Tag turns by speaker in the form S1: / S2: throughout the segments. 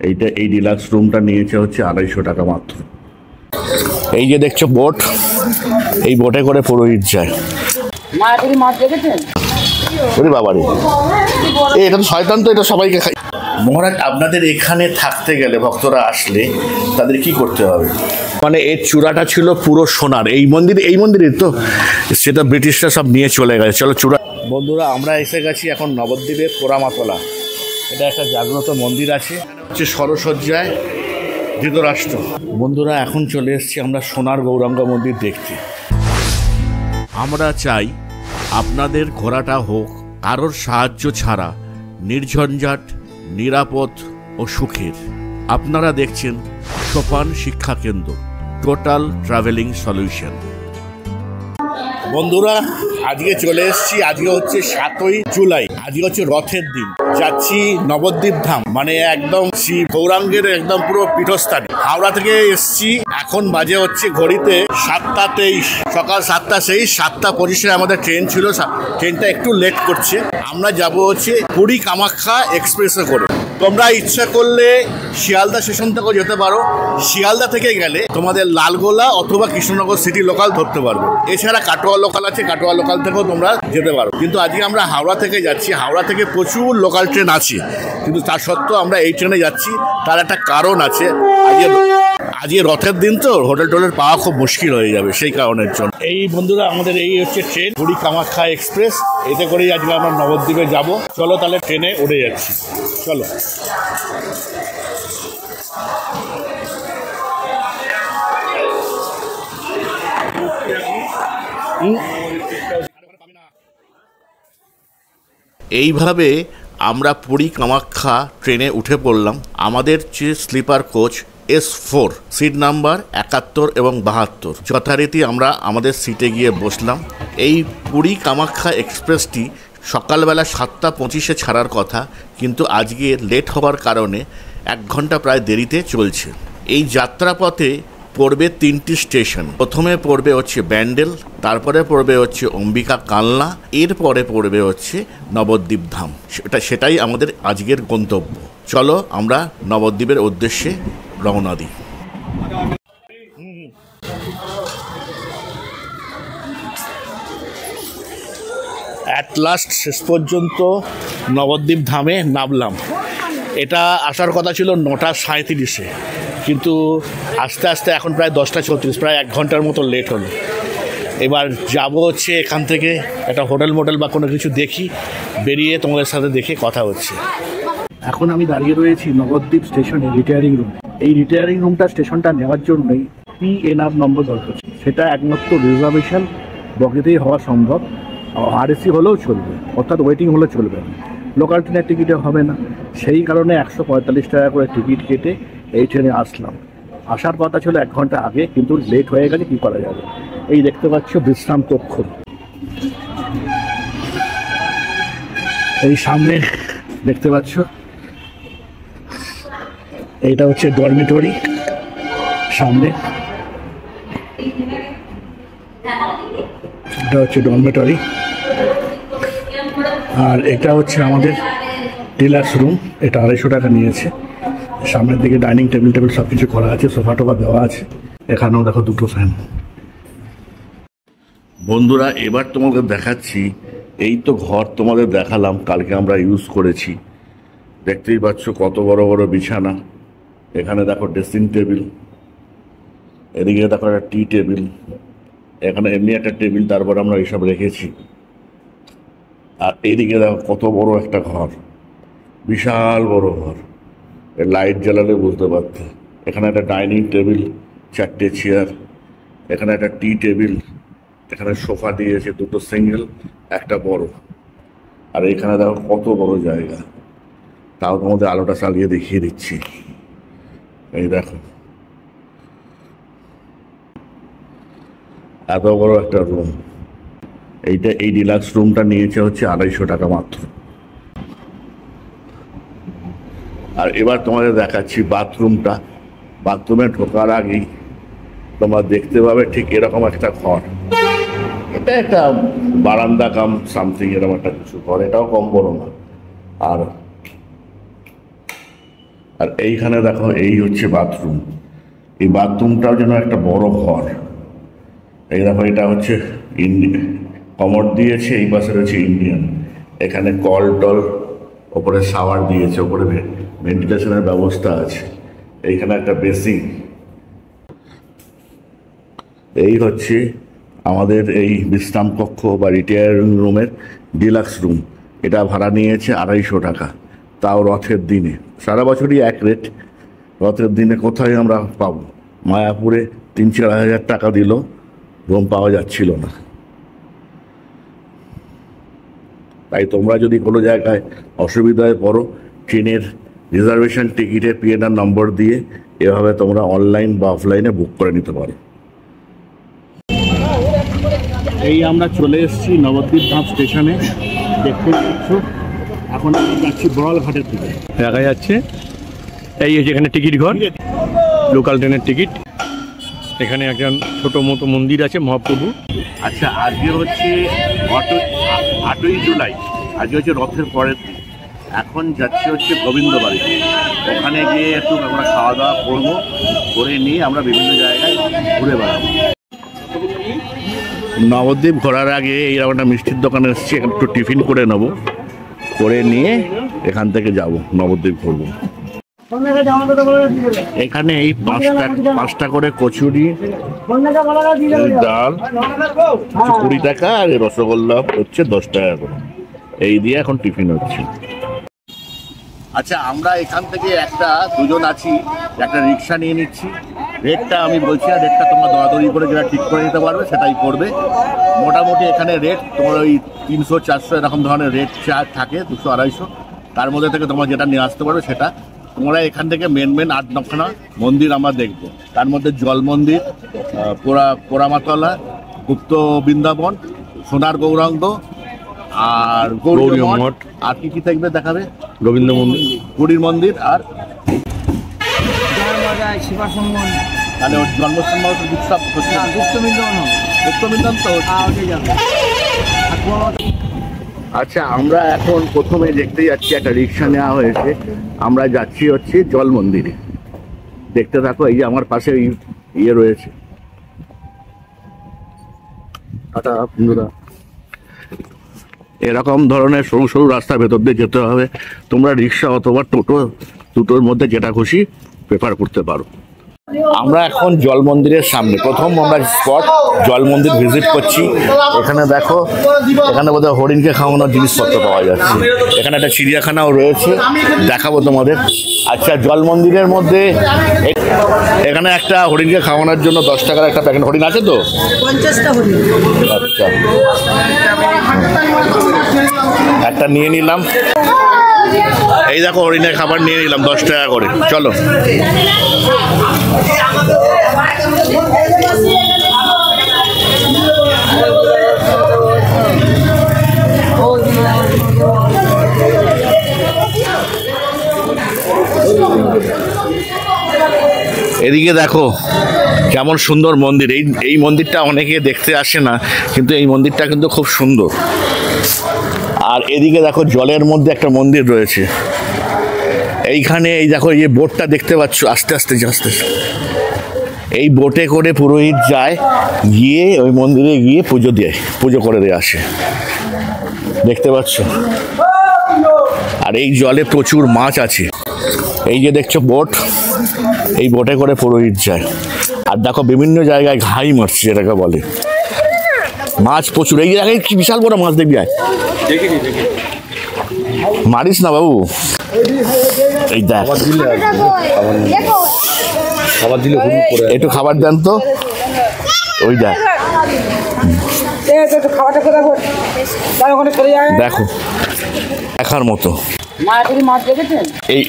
S1: এই ডিলাক্স রুমটা নিয়েছে হচ্ছে 250 টাকা মাত্র। এই যে দেখছো বোট, এই বোটে করে পুরোহিত যায়। বাবারে, এটা তো শয়তান, তো এটা সবাইকে খাই। মহারাজ, আপনাদের এখানে থাকতে গেলে ভক্তরা আসলে তাদের কি করতে হবে? মানে এর চূড়াটা ছিল পুরো সোনার, এই মন্দিরের তো, সেটা ব্রিটিশরা সব নিয়ে চলে গেছে। চলো চূড়া। বন্ধুরা, আমরা এসে গেছি এখন নবদ্বীপের পোড়ামাতলা। এটা একটা জাগ্রত মন্দির আছে, হচ্ছে সরসজ্জায় ধৃতরাষ্ট্র। বন্ধুরা, এখন চলে এসেছি আমরা সোনার গৌরাঙ্গ মন্দির দেখতে। আমরা চাই আপনাদের ঘোরাটা হোক কারোর সাহায্য ছাড়া নির্ঝঞ্ঝাট, নিরাপদ ও সুখের। আপনারা দেখছেন সোপান শিক্ষা কেন্দ্র, টোটাল ট্রাভেলিং সলিউশন। বন্ধুরা, আজকে চলে এসেছি, আজকে হচ্ছে 7ই জুলাই, আজকে হচ্ছে রথের দিন। যাচ্ছি নবদ্বীপ ধাম, মানে একদম শ্রী গৌরাঙ্গের একদম পুরো পীঠস্থানে। হাওড়া থেকে এসছি, এখন বাজে হচ্ছে ঘড়িতে 7:23, সকাল 7:23। 7:25 আমাদের ট্রেন ছিল, ট্রেনটা একটু লেট করছে। আমরা যাব হচ্ছে পুরী কামাখ্যা এক্সপ্রেসে করে। তোমরা ইচ্ছা করলে শিয়ালদা স্টেশন থেকেও যেতে পারো। শিয়ালদা থেকে গেলে তোমাদের লালগোলা অথবা কৃষ্ণনগর সিটি লোকাল ধরতে পারবে। এছাড়া কাটোয়া লোকাল আছে, কাটোয়া লোকাল থেকেও তোমরা যেতে পারো। কিন্তু আজকে আমরা হাওড়া থেকে যাচ্ছি। হাওড়া থেকে প্রচুর লোকাল ট্রেন আছে, কিন্তু তা সত্ত্বেও আমরা এই ট্রেনে যাচ্ছি। তার একটা কারণ আছে, আজকে রথের দিন তো হোটেল টোটেল পাওয়া খুব মুশকিল হয়ে যাবে, সেই কারণের জন্য। এই বন্ধুরা, আমাদের এই হচ্ছে ট্রেন পুরী কামাখ্যা এক্সপ্রেস। এতে করেই আজকে আমরা নবদ্বীপে যাব। চলো তাহলে ট্রেনে উঠে যাচ্ছি, চলো। এইভাবে আমরা পুরী কামাখ্যা ট্রেনে উঠে পড়লাম। আমাদের যে sleeper coach S4, seat number 71 এবং 72, যথারীতি আমরা আমাদের সিটে গিয়ে বসলাম। এই পুরী কামাখ্যা এক্সপ্রেসটি সকালবেলা 7:25 ছাড়ার কথা, কিন্তু আজকে লেট হওয়ার কারণে 1 ঘন্টা প্রায় দেরিতে চলছে। এই যাত্রাপথে পড়বে 3টি স্টেশন। প্রথমে পড়বে হচ্ছে ব্যান্ডেল, তারপরে পড়বে হচ্ছে অম্বিকা কালনা, এরপরে পড়বে হচ্ছে নবদ্বীপ ধাম। সেটাই আমাদের আজকের গন্তব্য। চলো আমরা নবদ্বীপের উদ্দেশ্যে রওনা দিই। অ্যাট লাস্ট শেষ পর্যন্ত নবদ্বীপ ধামে নামলাম। এটা আসার কথা ছিল 9:37, কিন্তু আস্তে আস্তে এখন প্রায় 10:34, প্রায় 1 ঘন্টার মতো লেট হলো। এবার যাব হচ্ছে এখান থেকে একটা হোটেল মোটেল বা কোনো কিছু দেখি, বেরিয়ে তোমাদের সাথে দেখে কথা হচ্ছে। এখন আমি দাঁড়িয়ে রয়েছি নবদ্বীপ স্টেশনে রিটায়ারিং রুমে। এই রিটায়ারিং রুমটা স্টেশনটা নেওয়ার জন্যই PNR নম্বর দরকার। সেটা একমাত্র রিজার্ভেশন বগিতেই হওয়া সম্ভব। RAC হলেও চলবে, অর্থাৎ ওয়েটিং হলে চলবে না, লোকাল ট্রেনের টিকিটে হবে না। সেই কারণে 145 টাকা করে টিকিট কেটে এই ট্রেনে আসলাম। আসার কথা ছিল 1 ঘন্টা আগে, কিন্তু লেট হয়ে গেছে, কী করা যাবে। এই দেখতে পাচ্ছ বিশ্রাম কক্ষ, এই সামনে দেখতে পাচ্ছ, এইটা হচ্ছে ডরমিটরি সামনে, এটা হচ্ছে ডরমিটরি। আর এটা হচ্ছে আমাদের ডিলাক্স রুম, এটা 250 টাকা নিয়েছে। সামনের দিকে ডাইনিং টেবিল সব কিছু করা আছে, সোফা টোফা দেওয়া আছে। এখানেও দেখো 2টো ফ্যান। বন্ধুরা, এবার তোমাদের দেখাচ্ছি, এই তো ঘর তোমাদের দেখালাম, কালকে আমরা ইউজ করেছি। দেখতেই পাচ্ছ কত বড় বড় বিছানা। এখানে দেখো ড্রেসিং টেবিল, এদিকে দেখো একটা টি টেবিল, এখানে এমনি একটা টেবিল, তারপর আমরা এইসব রেখেছি। আর এদিকে দেখো কত বড় একটা ঘর, বিশাল বড় ঘর। লাইট জ্বালালে বুঝতে পারতে। এখানে একটা ডাইনিং টেবিল, 4টে চেয়ার, এখানে একটা টি টেবিল, এখানে সোফা দিয়েছে 2টো সিঙ্গেল, একটা বড়। আর এখানে দেখো কত বড় জায়গা। তাও তোমাদের আলোটা চালিয়ে দেখিয়ে দিচ্ছি। এই দেখো এত বড় একটা রুম। এই ডিলাক্স রুমটা নিয়েছে হচ্ছে 250 টাকা মাত্র। আর এবার তোমাদের দেখাচ্ছি বাথরুমটা। বাথরুমে ঢোকার আগেই তোমরা দেখতে পাবে ঠিক এরকম একটা ঘর। এটা একটা বারান্দা কাম সামথিং এরকম একটা কিছু ঘর, এটাও কম বড় না। আর এইখানে দেখো এই হচ্ছে বাথরুম। এই বাথরুমটাও যেন একটা বড় ঘর। এই দেখো এটা হচ্ছে কমোড দিয়েছে, এই পাশে রয়েছে ইন্ডিয়ান। এখানে কল টল, ওপরে শাওয়ার দিয়েছে, ওপরে ভেন্টিলেশনের ব্যবস্থা আছে। এইখানে একটা বেসিং। এই হচ্ছে আমাদের এই বিশ্রাম কক্ষ বা রিটায়ারিং রুমের ডিলাক্স রুম। এটা ভাড়া নিয়েছে 250 টাকা, তাও রথের দিনে। সারা বছরই এক রেট, রথের দিনে কোথায় আমরা পাবো? মায়াপুরে 3-4 হাজার টাকা দিল রুম পাওয়া যাচ্ছিল না। তাই তোমরা যদি কোনো জায়গায় অসুবিধায় পড়ো, ট্রেনের রিজার্ভেশন টিকিটের পিএনআর নম্বর দিয়ে এভাবে তোমরা অনলাইন বা অফলাইনে বুক করে নিতে পারো। এই আমরা চলে এসেছি নবদ্বীপ ধাম স্টেশনে। দেখতে পাচ্ছ এখন আমি যাচ্ছি বড়াল ঘাটের দিকে।
S2: দেখা যাচ্ছে এই যেখানে টিকিট ঘর, লোকাল ট্রেনের টিকিট। এখানে একটা ছোট মতো মন্দির আছে মহাপ্রভু।
S1: আচ্ছা, আজকে হচ্ছে 8ই জুলাই, আজকে হচ্ছে রথের পরের দিন। এখন যাচ্ছি হচ্ছে গোবিন্দ বাড়িতে। ওখানে গিয়ে একটু আমরা খাওয়া দাওয়া করবো, করে নিয়ে আমরা বিভিন্ন জায়গায় ঘুরে বেড়াবো। নবদ্বীপ ঘোরার আগে এইরকম একটা মিষ্টির দোকানে এসেছি, একটু টিফিন করে নেবো, করে নিয়ে এখান থেকে যাব নবদ্বীপ ঘুরবো। এখানে এই 5টা করে কচুরি, ডাল 20 টাকা, আর রসগোল্লা হচ্ছে 10 টাকা করে। এই দিয়ে এখন টিফিন হচ্ছে। আচ্ছা, আমরা এখান থেকে দুজন আছি, একটা রিক্সা নিয়ে নিচ্ছি। রেটটা আমি বলছি, আর রেটটা তোমরা দরাদরি করে যেটা ঠিক করে নিতে পারবে সেটাই করবে। মোটামুটি এখানে রেট তোমার ওই 300-400 এরকম ধরনের রেট থাকে, 200-250। তার মধ্যে থেকে তোমরা যেটা নিয়ে আসতে পারবে সেটা। তোমরা এখান থেকে মেন 8-9খানা মন্দির আমরা দেখবো। তার মধ্যে জল মন্দির, পোড়ামাতলা, গুপ্ত বৃন্দাবন, সোনার গৌরাঙ্গ, আর গৌরী মঠ। আর কি থাকবে দেখাবে?
S2: রবীন্দ্র মন্দির,
S1: গৌরীর মন্দির, আর তাহলে ওর জন্মস্থান উৎসব গুপ্তবৃন্দাবন তো। আচ্ছা, আমরা এখন প্রথমে দেখতে যাচ্ছি, একটা রিক্সা নেওয়া হয়েছে। আমরা যাচ্ছি হচ্ছে জল মন্দিরে। দেখতে থাকো, এই যে আমার পাশে ইয়ে রয়েছে। এরকম ধরনের সরু সরু রাস্তার ভেতর দিয়ে যেতে হবে। তোমরা রিক্সা অথবা টোটোর মধ্যে যেটা খুশি প্রেফার করতে পারো। আমরা এখন জল মন্দিরের সামনে, প্রথম আমরা স্পট জল মন্দির ভিজিট করছি। এখানে দেখো, এখানে বোধহয় হরিণকে খাওয়ানোর জিনিসপত্র পাওয়া যাচ্ছে। এখানে একটা চিড়িয়াখানাও রয়েছে, দেখাবো তোমাদের। আচ্ছা, জল মন্দিরের মধ্যে এখানে একটা হরিণকে খাওয়ানোর জন্য 10 টাকার একটা প্যাকেট। হরিণ আছে তো
S3: 50টা হরিণ।
S1: আচ্ছা, একটা নিয়ে নিলাম। এই দেখো, হরিণের খাবার নিয়ে নিলাম 10 টাকা করে। চলো। এদিকে দেখো কেমন সুন্দর মন্দির। এই মন্দিরটা অনেকে দেখতে আসে না, কিন্তু এই মন্দিরটা কিন্তু খুব সুন্দর। আর এদিকে দেখো জলের মধ্যে একটা মন্দির রয়েছে। এইখানে এই দেখো, এই বোটটা দেখতে পাচ্ছ, আস্তে আস্তে আস্তে এই বোটে করে পুরোহিত যায়, গিয়ে ওই মন্দিরে গিয়ে পুজো করে দিয়ে আসে। দেখতে পাচ্ছ? আর এই জলে প্রচুর মাছ আছে। এই যে দেখছো বোট, এই বোটে করে পুরোহিত যায়। আর দেখো বিভিন্ন জায়গায় ঘাই মারছে, যেটাকে বলে। মাছ প্রচুর। এই জায়গায় কি বিশাল বড় মাছ দেখবি, আয় মারিস না বাবু। এই দেখ, একটু খাবার দেন তো। ওই দেখ, দেখো দেখার মতো।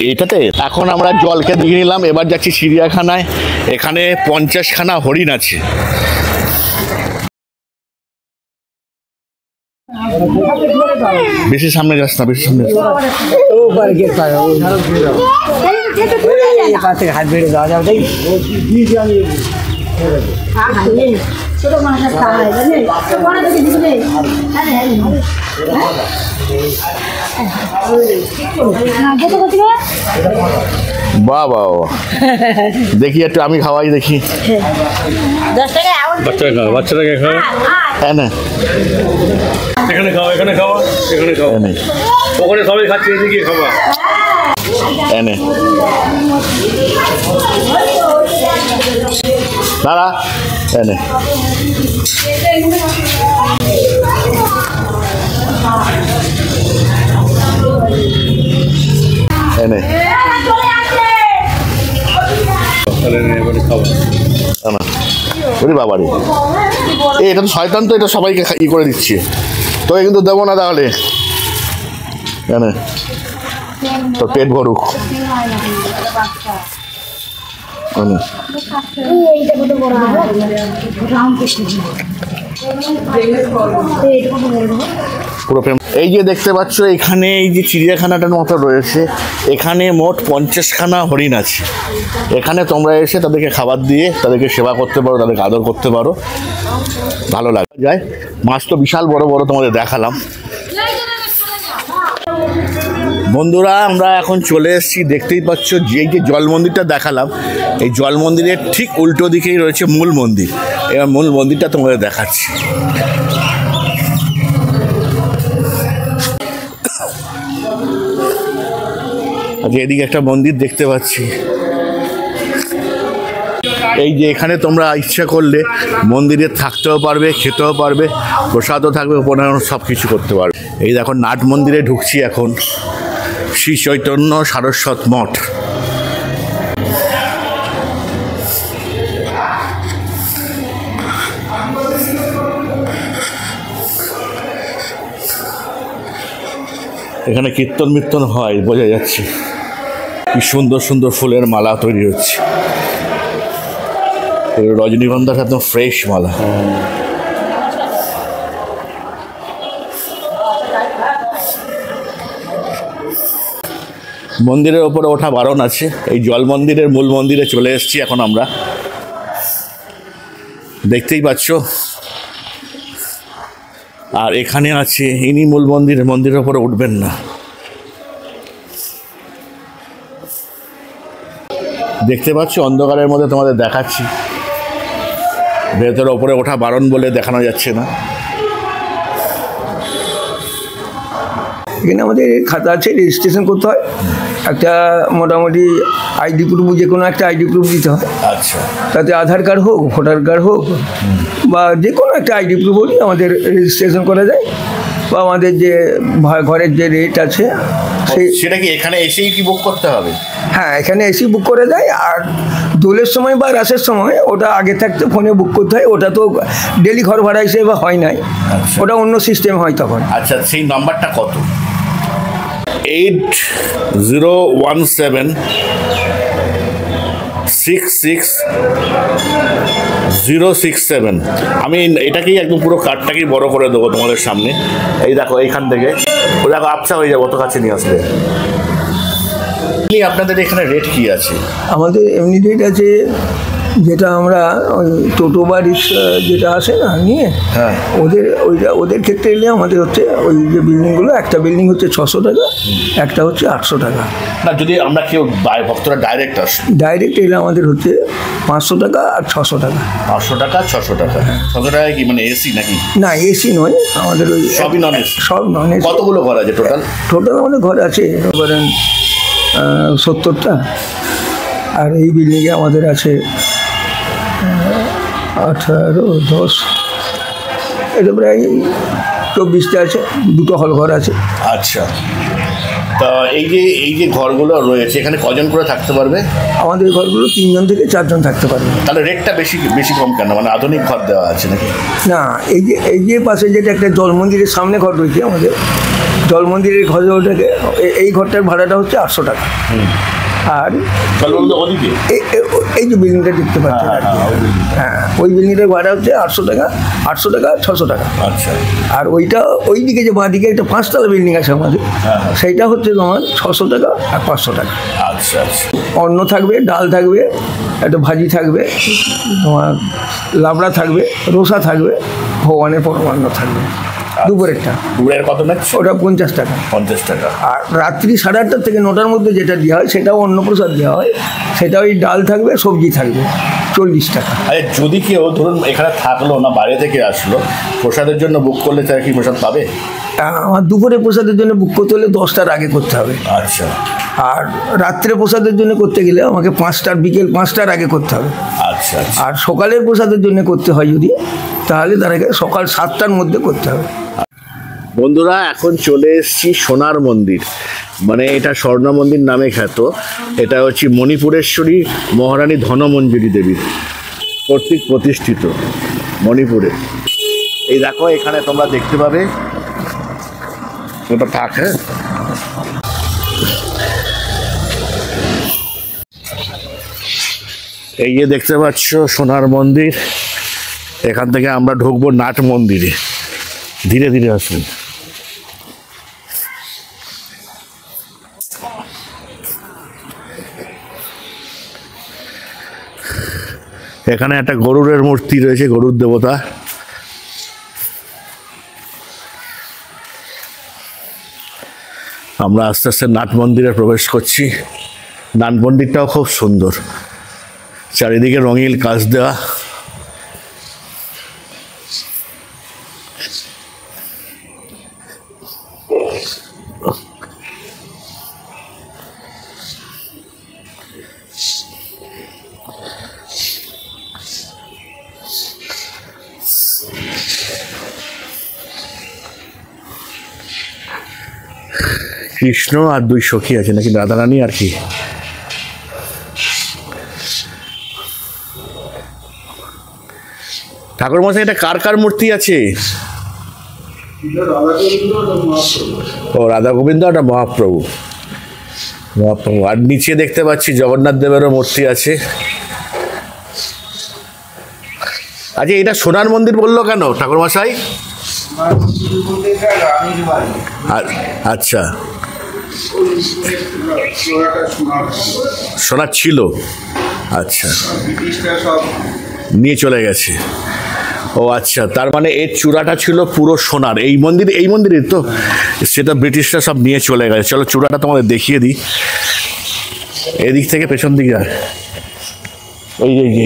S1: এইটাতে এখন আমরা জলকে দিয়ে নিলাম। এবার যাচ্ছি চিড়িয়াখানায়। এখানে 50খানা হরিণ আছে। বেশি সামনে যাস না, বেশি সামনে বাহ বাহ বাহ। দেখি একটু আমি খাওয়াই দেখি।
S3: 10 টাকা
S2: বাচ্চারা খাও, বাচ্চাটাকে খাও।
S1: হ্যাঁ না
S2: এখানে খাও, এখানে খাও, এখানে খাও।
S1: এনে
S2: ওখানে সবাই খাচ্ছে, এদিকে খাওয়া।
S1: এনে দাঁড়া এনে এনে ওরে বাবারে, এটা তো শয়তান, তো এটা সবাইকে ই করে দিচ্ছে, তোকে কিন্তু দেবো না তাহলে। কেন তোর পেট ভরুক। এই যে দেখতে পাচ্ছ এখানে এই যে চিড়িয়াখানাটার মতো রয়েছে, এখানে মোট 50খানা হরিণ আছে। এখানে তোমরা এসে তাদেরকে খাবার দিয়ে তাদেরকে সেবা করতে পারো, তাদেরকে আদর করতে পারো, ভালো লাগে যায়। মাছ তো বিশাল বড় বড় তোমাদের দেখালাম। বন্ধুরা আমরা এখন চলে এসেছি, দেখতেই পাচ্ছ যে এই যে জল মন্দিরটা দেখালাম, এই জল মন্দিরের ঠিক উল্টো দিকেই রয়েছে মূল মন্দির। এবার মূল মন্দিরটা তোমাদের দেখাচ্ছি। আচ্ছা, এদিকে একটা মন্দির দেখতে পাচ্ছি। এই যে এখানে তোমরা ইচ্ছা করলে মন্দিরে থাকতেও পারবে, খেতেও পারবে, প্রসাদও থাকবে, উপনায়ন সব কিছু করতে পারবে। এই দেখো নাট মন্দিরে ঢুকছি এখন, শ্রী চৈতন্য সারস্বত মঠ। এখানে কীর্তন মীর্তন হয়, বোঝা যাচ্ছে। কি সুন্দর সুন্দর ফুলের মালা তৈরি হচ্ছে, রজনীগন্ধার একদম ফ্রেশ মালা। মন্দিরের ওপরে ওঠা বারণ আছে। এই জল মন্দিরের মূল মন্দিরে চলে এসেছি এখন আমরা, দেখতেই পাচ্ছ। আর এখানে আছে ইনি মূল মন্দিরের, মন্দিরের ওপরে উঠবেন না। দেখতে পাচ্ছ অন্ধকারের মধ্যে তোমাদের দেখাচ্ছি, ভেতরে ওপরে ওঠা বারণ বলে দেখানো যাচ্ছে না।
S4: এখানে আমাদের খাতা আছে, রেজিস্ট্রেশন করতে হয়। একটা মোটামুটি আইডি প্রুফ, যে কোনো একটা আইডি প্রুফ দিতে হয়।
S1: আচ্ছা,
S4: তাতে আধার কার্ড হোক, ভোটার কার্ড হোক, বা যে কোনো একটা আইডি প্রুফ হলে আমাদের রেজিস্ট্রেশন করা যায়। বা আমাদের যে ঘরের যে রেট আছে
S1: সেটা কি এখানে এসেই কি বুক করতে হবে?
S4: হ্যাঁ, এখানে এসেই বুক করা যায়। আর দোলের সময় বা রাসের সময় ওটা আগে থাকতে ফোনে বুক করতে হয়। ওটা তো ডেলি ঘর ভাড়া হিসেবে হয় নাই, ওটা অন্য সিস্টেম হয় তখন।
S1: আচ্ছা, সেই নাম্বারটা কত? 8017660067। আমি এটাকেই একদম পুরো কার্ডটাকেই বড় করে দেবো তোমাদের সামনে। এই দেখো এইখান থেকে, ও দেখো আবছা হয়ে যাবো, অত কাছে নিয়ে আসলে। আপনাদের এখানে রেট কি আছে?
S4: আমাদের এমনি রেট আছে, যেটা আমরা ওই টোটো বা রিক্সা যেটা আসে না নিয়ে,
S1: হ্যাঁ,
S4: ওদের ক্ষেত্রে এলে আমাদের হচ্ছে ওই যে বিল্ডিংগুলো, একটা বিল্ডিং হচ্ছে 600 টাকা, একটা হচ্ছে 800 টাকা।
S1: না, যদি আমরা কেউ ভক্তরা ডাইরেক্ট আসে,
S4: ডাইরেক্ট এলে আমাদের হচ্ছে 500 টাকা আর 600 টাকা।
S1: 500 টাকা 600 টাকা। 600 টাকা কি মানে এসি নাকি?
S4: না, এসি নয়, আমাদের ওই
S1: সবই নন এসি।
S4: সব নন এসি।
S1: কতগুলো ঘর আছে টোটাল?
S4: আমাদের ঘর আছে ধরেন 70টা। আর এই বিল্ডিংয়ে আমাদের আছে 18, 10, এটা প্রায় 24টা আছে। 2টো হল ঘর আছে।
S1: আচ্ছা, তা এই যে ঘরগুলো রয়েছে এখানে কজন করে থাকতে পারবে?
S4: আমাদের ঘরগুলো 3 জন থেকে 4 জন থাকতে পারবে।
S1: তাহলে রেটটা বেশি কম কেন? মানে আধুনিক ঘর দেওয়া আছে নাকি?
S4: না, এই যে পাশে যেটা একটা জল মন্দিরের সামনে ঘর রয়েছে আমাদের, জল মন্দিরের ঘরটাকে, এই ঘরটার ভাড়াটা হচ্ছে 800 টাকা। আর
S1: ওদিকে
S4: এই যে বিল্ডিংটা দেখতে পাচ্ছেন, হ্যাঁ, ওই বিল্ডিংটার ভাড়া হচ্ছে 800 টাকা, 600 টাকা।
S1: আচ্ছা,
S4: আর ওই দিকে যে বাঁদিকে একটা 5তলা বিল্ডিং আছে আমাদের, সেইটা হচ্ছে তোমার 600 টাকা আর 500 টাকা।
S1: আচ্ছা আচ্ছা।
S4: অন্ন থাকবে, ডাল থাকবে, একটা ভাজি থাকবে, তোমার লাবড়া থাকবে, রোসা থাকবে, ভগবানের পরমান্ন থাকবে। দুপুরেরটা।
S1: দুপুরের কত নেয়?
S4: ওটা 50 টাকা।
S1: 50 টাকা।
S4: আর রাত্রি 8:30 থেকে 9টার মধ্যে যেটা দেওয়া হয় সেটাও অন্নপ্রসাদ দেওয়া হয়, সেটা ওই ডাল থাকবে, সবজি থাকবে, 40 টাকা।
S1: আরে যদি কেউ ধরুন এখানে থাকলো না, বাইরে থেকে আসলো, প্রসাদের জন্য বুক করলে তারা কি প্রসাদ পাবে?
S4: আমার দুপুরে প্রসাদের জন্য বুক করতে হলে 10টার আগে করতে হবে।
S1: আচ্ছা।
S4: আর রাত্রে প্রসাদের জন্য করতে গেলে আমাকে বিকেল 5টার আগে করতে হবে।
S1: আচ্ছা।
S4: আর সকালের প্রসাদের জন্য করতে হয় যদি, তাহলে তাদেরকে সকাল 7টার মধ্যে করতে হবে।
S1: বন্ধুরা, এখন চলে এসেছি সোনার মন্দির, মানে এটা স্বর্ণ মন্দির নামে খ্যাত। এটা হচ্ছে মণিপুরেশ্বরী মহারানী ধনমঞ্জুরি দেবীর কর্তৃক প্রতিষ্ঠিত মণিপুরে। এই দেখো, এখানে তোমরা দেখতে পাবে, ওটা থাক। হ্যাঁ, এই যে দেখতে পাচ্ছ সোনার মন্দির। এখান থেকে আমরা ঢুকবো নাট মন্দিরে। ধীরে ধীরে আসুন। এখানে একটা গরুরের মূর্তি রয়েছে, গরুর দেবতা। আমরা আস্তে আস্তে নাট মন্দিরে প্রবেশ করছি। নাট মন্দিরটাও খুব সুন্দর, চারিদিকে রঙিন কাজ দেওয়া। কৃষ্ণ আর 2 সখী আছে নাকি, রাধারানী আর কি। ঠাকুর মশাই, এটা কার কার মূর্তি আছে? ও, রাধা গোবিন্দ, এটা মহাপ্রভু। আর নিচে দেখতে পাচ্ছি জগন্নাথ দেবেরও মূর্তি আছে। আচ্ছা, এটা সোনার মন্দির বললো কেন ঠাকুর মশাই? আচ্ছা, সোনার ছিল। আচ্ছা, নিয়ে চলে গেছে। ও আচ্ছা, তার মানে এর চূড়াটা ছিল পুরো সোনার। এই মন্দিরে তো সেটা ব্রিটিশরা সব নিয়ে চলে গেছে। চলো চূড়াটা তোমাদের দেখিয়ে দিই। এদিক থেকে পেছন দিকে এই যে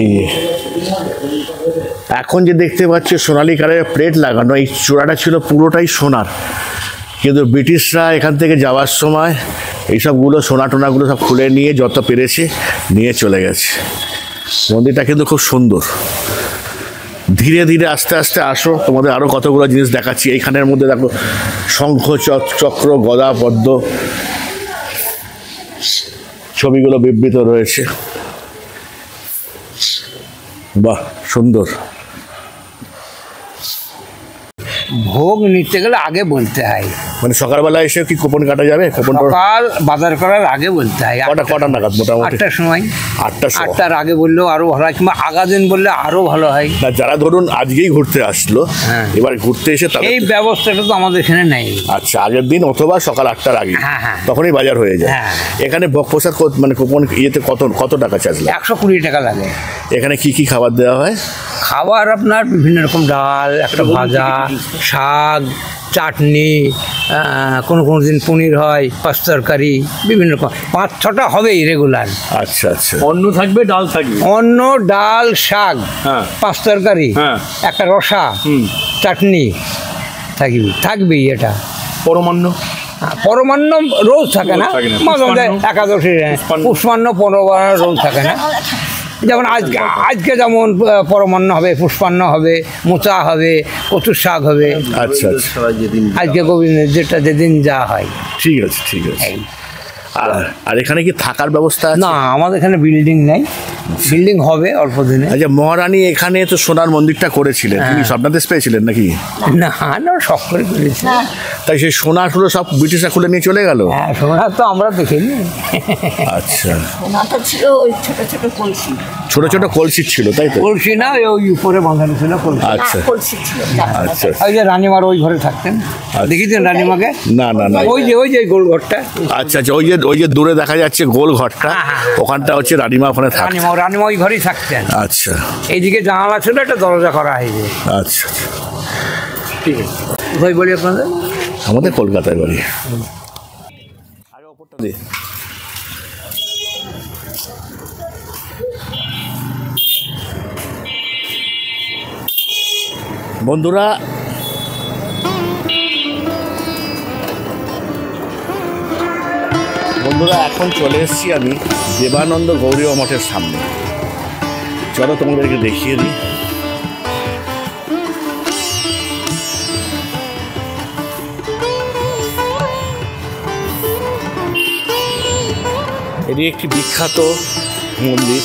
S1: এখন যে দেখতে পাচ্ছ সোনালী কালারের প্লেট লাগানো, এই চূড়াটা ছিল পুরোটাই সোনার। কিন্তু ব্রিটিশরা এখান থেকে যাওয়ার সময় এইসবগুলো সোনা টোনাগুলো সব খুলে নিয়ে যত পেরেছে নিয়ে চলে গেছে। মন্দিরটা কিন্তু খুব সুন্দর। ধীরে ধীরে আস্তে আস্তে আসো, তোমাদের আরও কতগুলো জিনিস দেখাচ্ছি। এইখানের মধ্যে দেখো শঙ্খ, চক্র, গদা, পদ্ম ছবিগুলো বিবৃত রয়েছে। বাহ, সুন্দর।
S5: ভোগ নিতে গেলে আগে বলতে হয়,
S1: মানে সকালবেলা এসে কি কুপন কাটা যাবে? কুপন
S5: সকাল বাজার করার আগে বলতে হয়।
S1: কটা নাগাদ? মোটামুটি
S5: 8টার সময়।
S1: 8টার
S5: আগে বললেও আরো ভালো হয়, কিংবা আগা দিন বললে আরো ভালো হয়।
S1: না, যারা ধরুন আজকেই ঘুরতে আসলো, এবার ঘুরতে এসে
S5: এই ব্যবস্থাটা তো আমাদের এখানে নেই।
S1: আচ্ছা, আগের দিন অথবা সকাল 8টার আগে, তখনই বাজার হয়ে যায়। এখানে ভোগ প্রসাদ মানে কুপন ইয়েতে কত টাকা চার্জ লাগে?
S5: 120 টাকা লাগে।
S1: এখানে কি কি খাবার দেওয়া হয়?
S5: খাবার আপনার বিভিন্ন রকম ডাল, একটা ভাজা, শাক, চাটনি, কোনো দিন পনির হয়, পাঁচ তরকারি, বিভিন্ন রকম 5-6টা হবেই রেগুলার।
S1: আচ্ছা আচ্ছা।
S2: অন্ন থাকবে, ডাল থাকবে।
S5: অন্ন, ডাল, শাক, 5 তরকারি, একটা রসা, চাটনি থাকবেই। এটা
S2: পরমান্ন
S5: রোজ থাকে না, মাঝে মাঝে একাদশী পুষ্পান্ন 15 রোজ থাকে না। যেমন আজকে যেমন পরমান্ন হবে, পুষ্পান্ন হবে, মোচা হবে, কচুর শাক হবে।
S1: আচ্ছা,
S5: আজকে গোবিন্দের যেদিন যা হয়।
S1: ঠিক আছে। আর এখানে কি থাকার ব্যবস্থা আছে?
S5: না, আমাদের এখানে বিল্ডিং নেই, বিল্ডিং হবে অল্প দিনে।
S1: আচ্ছা, মহারানী এখানে তো সোনার মন্দিরটা করেছিলেন, তিনি স্বপ্নাদেশ পেয়েছিলেন নাকি?
S5: না, শখ করে করেছি।
S1: তাই সেই সোনাগুলো সব ব্রিটিশরা খুলে নিয়ে চলে গেল?
S5: হ্যাঁ, সোনা তো আমরা দেখিনি।
S1: আচ্ছা,
S3: সোনাটা ছিল ওই ছোট ছোট কলসি,
S1: ছোট কলসি ছিল, তাই তো?
S5: কলসি না, ওই উপরে বাঁধানো ছিল কলসি।
S1: আচ্ছা
S3: কলসি ছিল।
S1: আচ্ছা।
S5: ওই যে রানীমার ওই ঘরে থাকতেন, দেখেছেন রানীমাকে?
S1: না।
S5: ওই যে গোল ঘরটা।
S1: আচ্ছা, ওই যে দূরে দেখা যাচ্ছে গোল ঘরটা, ওখানটা হচ্ছে রানীমা ওখানে থাকতেন।
S5: রানীমা ওই ঘরেই থাকতেন।
S1: আচ্ছা।
S5: এইদিকে জানালা ছিল, একটা দরজা করা হয়েছে।
S1: আচ্ছা।
S2: ঠিক আছে।
S5: কোথায় বলি আপনাদের?
S1: আমাদের কলকাতায় বাড়ি। আগে ওপরটা দে। বন্ধুরা এখন চলে এসেছি আমি দেবানন্দ গৌরীয় মঠের সামনে। চলো তোমাদেরকে দেখিয়ে দিই। এটি একটি বিখ্যাত মন্দির।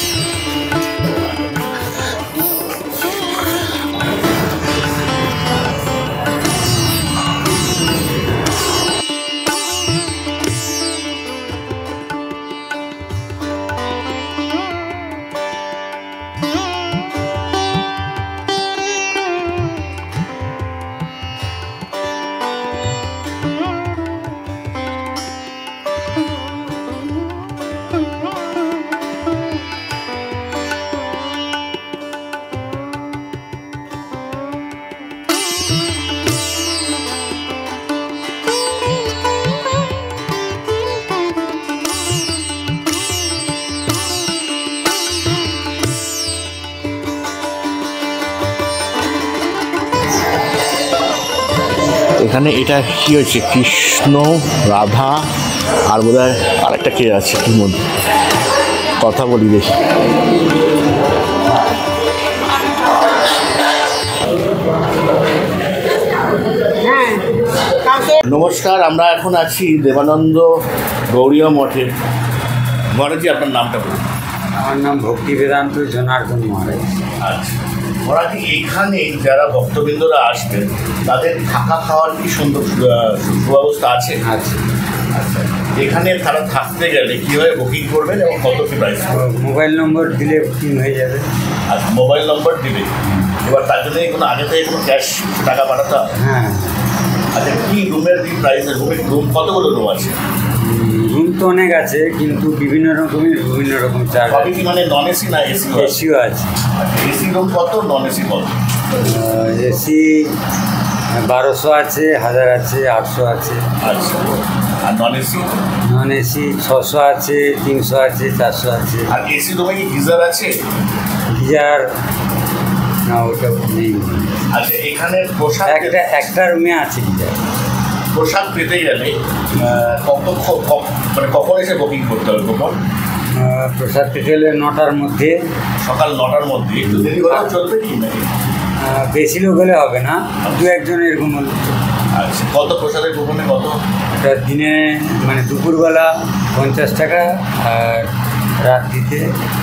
S1: এখানে এটা কি হয়েছে, কৃষ্ণ রাধা আর বোধহয় আরেকটা কে আছে, কি মধ্যে কথা বলি দেখি। নমস্কার, আমরা এখন আছি দেবানন্দ গৌরীয় মঠে। মহারাজি আপনার নামটা বলুন।
S6: আমার নাম ভক্তি বেদান্ত জনার্দন মহারাজ।
S1: আচ্ছা মহারাজি, এখানে যারা ভক্তবৃন্দরা আসবেন তাদের থাকা খাওয়ার কি সুন্দর সুব্যবস্থা আছে?
S6: আচ্ছা,
S1: আচ্ছা, এখানে তারা থাকতে গেলে কীভাবে বুকিং করবেন এবং কত কি প্রাইস?
S6: মোবাইল নম্বর দিলে বুকিং হয়ে যাবে।
S1: আচ্ছা, মোবাইল নম্বর দিবে। এবার তার জন্য কোনো আগে থেকে কোনো ক্যাশ টাকা পাঠাতে হবে?
S6: হ্যাঁ।
S1: আচ্ছা, কি রুমের কি প্রাইস? রুম কতগুলো রুম আছে?
S6: রুম তো অনেক আছে, কিন্তু বিভিন্ন রকম চার্জ।
S1: সবই কি মানে নন এসি না এসি?
S6: এসিও আছে।
S1: এসি রুম কত, নন এসি কত?
S6: এসি 1200 আছে, 1000 আছে, 800 আছে।
S1: আচ্ছা, আর নন এসি?
S6: নন এসি 600 আছে, 300 আছে, 400 আছে।
S1: আর এসি রুমে কি গিজার আছে?
S6: গিজার না, ওটা নেই।
S1: আচ্ছা, এখানে পোশাক
S6: একটা রুমে আছে গিজার।
S1: পোশাক পেতে গেলে মানে কখন এসে বুকিং করতে হবে? কখন?
S6: প্রসাদ পেতে গেলে 9টার মধ্যে,
S1: সকাল 9টার মধ্যে। একটু দেরি হলে চলবে কি না?
S6: বেশি লোক হলে হবে না, 2-1 এরকম হলে।
S1: আচ্ছা, কত প্রসাদের কুপনে কত?
S6: ওটা দিনে মানে দুপুরবেলা 50 টাকা আর রাত্রিতে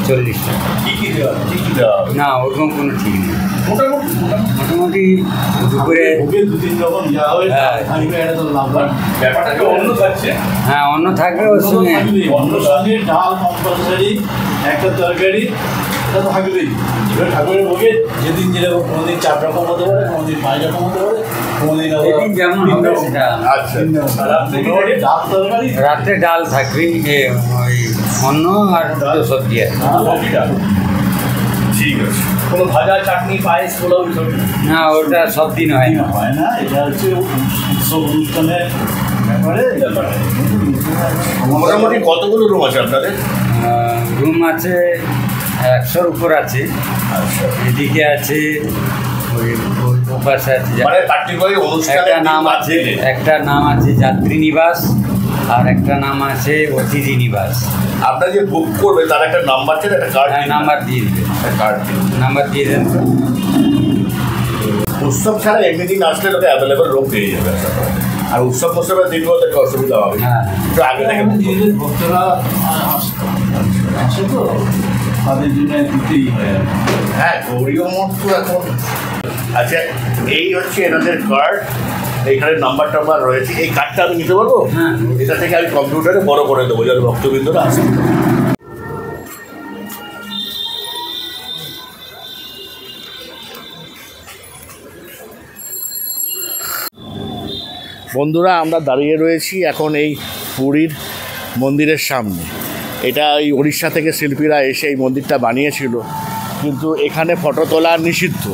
S6: 40 টাকা।
S1: কী কী দেওয়া, কী কী দেওয়া হবে?
S6: না, ওরকম কোনো ঠিক নেই। মোটামুটি দুপুরে
S1: 2-3 রকম দেওয়া হবে।
S6: হ্যাঁ।
S1: ব্যাপারটা কি অন্য থাকছে?
S6: হ্যাঁ, অন্য থাকবে ওর সঙ্গে।
S1: অন্য সঙ্গে ডাল কম্পালসারি, একটা তরকারি, এটা তো থাকবেই। এবার ঠাকুরের ভোগে যেদিন যেরকম, কোনোদিন 4 রকম হতে পারে, কোনোদিন 5 রকম হতে পারে, কোনোদিন
S6: যেদিন যেমন হবে সেটা।
S1: আচ্ছা, ডাল তরকারি,
S6: রাত্রে ডাল থাকবে, ওই অন্ন আর 2 সবজি আছে।
S1: ঠিক আছে। কোনো ভাজা, চাটনি, পায়েস, পোলাও
S6: না, ওটা সব দিন হয় না।
S1: হয় না, এটা হচ্ছে উৎসব অনুষ্ঠানের ব্যাপারে। মোটামুটি কতগুলো রুম আছে আপনাদের?
S6: রুম আছে 100-র উপর আছে।
S1: আচ্ছা,
S6: এদিকে আছে, ওই ওপাশে আছে।
S1: মানে পার্টিকুলার অনুষ্ঠানের
S6: একটা নাম আছে যাত্রী নিবাস, আর একটা নাম আছে অতিথি নিবাস।
S1: আপনার যে বুক করবে তার একটা নাম্বার আছে, একটা কার্ড?
S6: নাম্বার দিয়ে দিবে।
S1: কার্ড
S6: নাম্বার দিয়ে দেন।
S1: উৎসব ছাড়া এমনি দিন আসলে লোকে অ্যাভেলেবেল রুম পেয়ে যাবে। আর উৎসব মোৎসবের দিনগুলো তো একটা অসুবিধা হবে।
S6: হ্যাঁ,
S1: একটু আগে থেকে ভক্তরা আসে তো, তাদের জন্য দিতেই হয়। হ্যাঁ, গৌরীয় মঠ তো এখন। আচ্ছা, এই হচ্ছে এনাদের কার্ড। এইখানে নাম্বার টাম্বার রয়েছে। এই কার্ডটা আমি নিতে পারবো?
S6: হ্যাঁ।
S1: এটা থেকে আমি কম্পিউটারে বড় করে দেবো যাতে ভক্তবৃন্দরা আসে। বন্ধুরা, আমরা দাঁড়িয়ে রয়েছি এখন এই পুরীর মন্দিরের সামনে। এটা এই উড়িষ্যা থেকে শিল্পীরা এসে এই মন্দিরটা বানিয়েছিল, কিন্তু এখানে ফটো তোলা নিষিদ্ধ।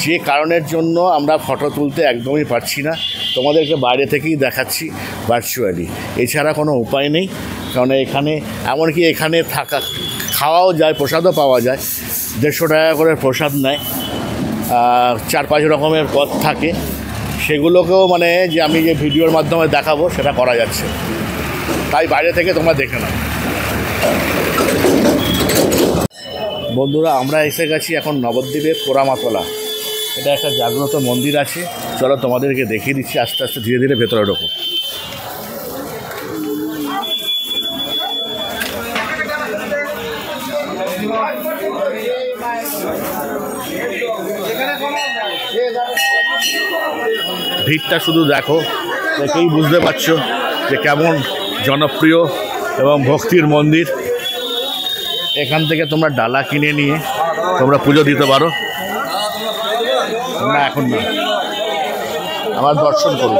S1: যে কারণের জন্য আমরা ফটো তুলতে একদমই পারছি না, তোমাদেরকে বাইরে থেকেই দেখাচ্ছি ভার্চুয়ালি, এছাড়া কোনো উপায় নেই। কারণ এখানে এমনকি এখানে থাকা খাওয়াও যায়, প্রসাদও পাওয়া যায়, 150 টাকা করে প্রসাদ নেয়, 4-5 রকমের পদ থাকে, সেগুলোকেও মানে যে আমি যে ভিডিওর মাধ্যমে দেখাবো সেটা করা যাচ্ছে, তাই বাইরে থেকে তোমরা দেখে নাও। বন্ধুরা, আমরা এসে গেছি এখন নবদ্বীপের পোড়ামাতলা। এটা একটা জাগ্রত মন্দির আছে, চলো তোমাদেরকে দেখিয়ে দিচ্ছি। আস্তে আস্তে ধীরে ধীরে ভেতরে ঢোকো। ভিড়টা শুধু দেখো, দেখেই বুঝতে পারছো যে কেমন জনপ্রিয় এবং ভক্তির মন্দির। এখান থেকে তোমরা ডালা কিনে নিয়ে তোমরা পুজো দিতে পারো। না, এখন না, আমার দর্শন করুন।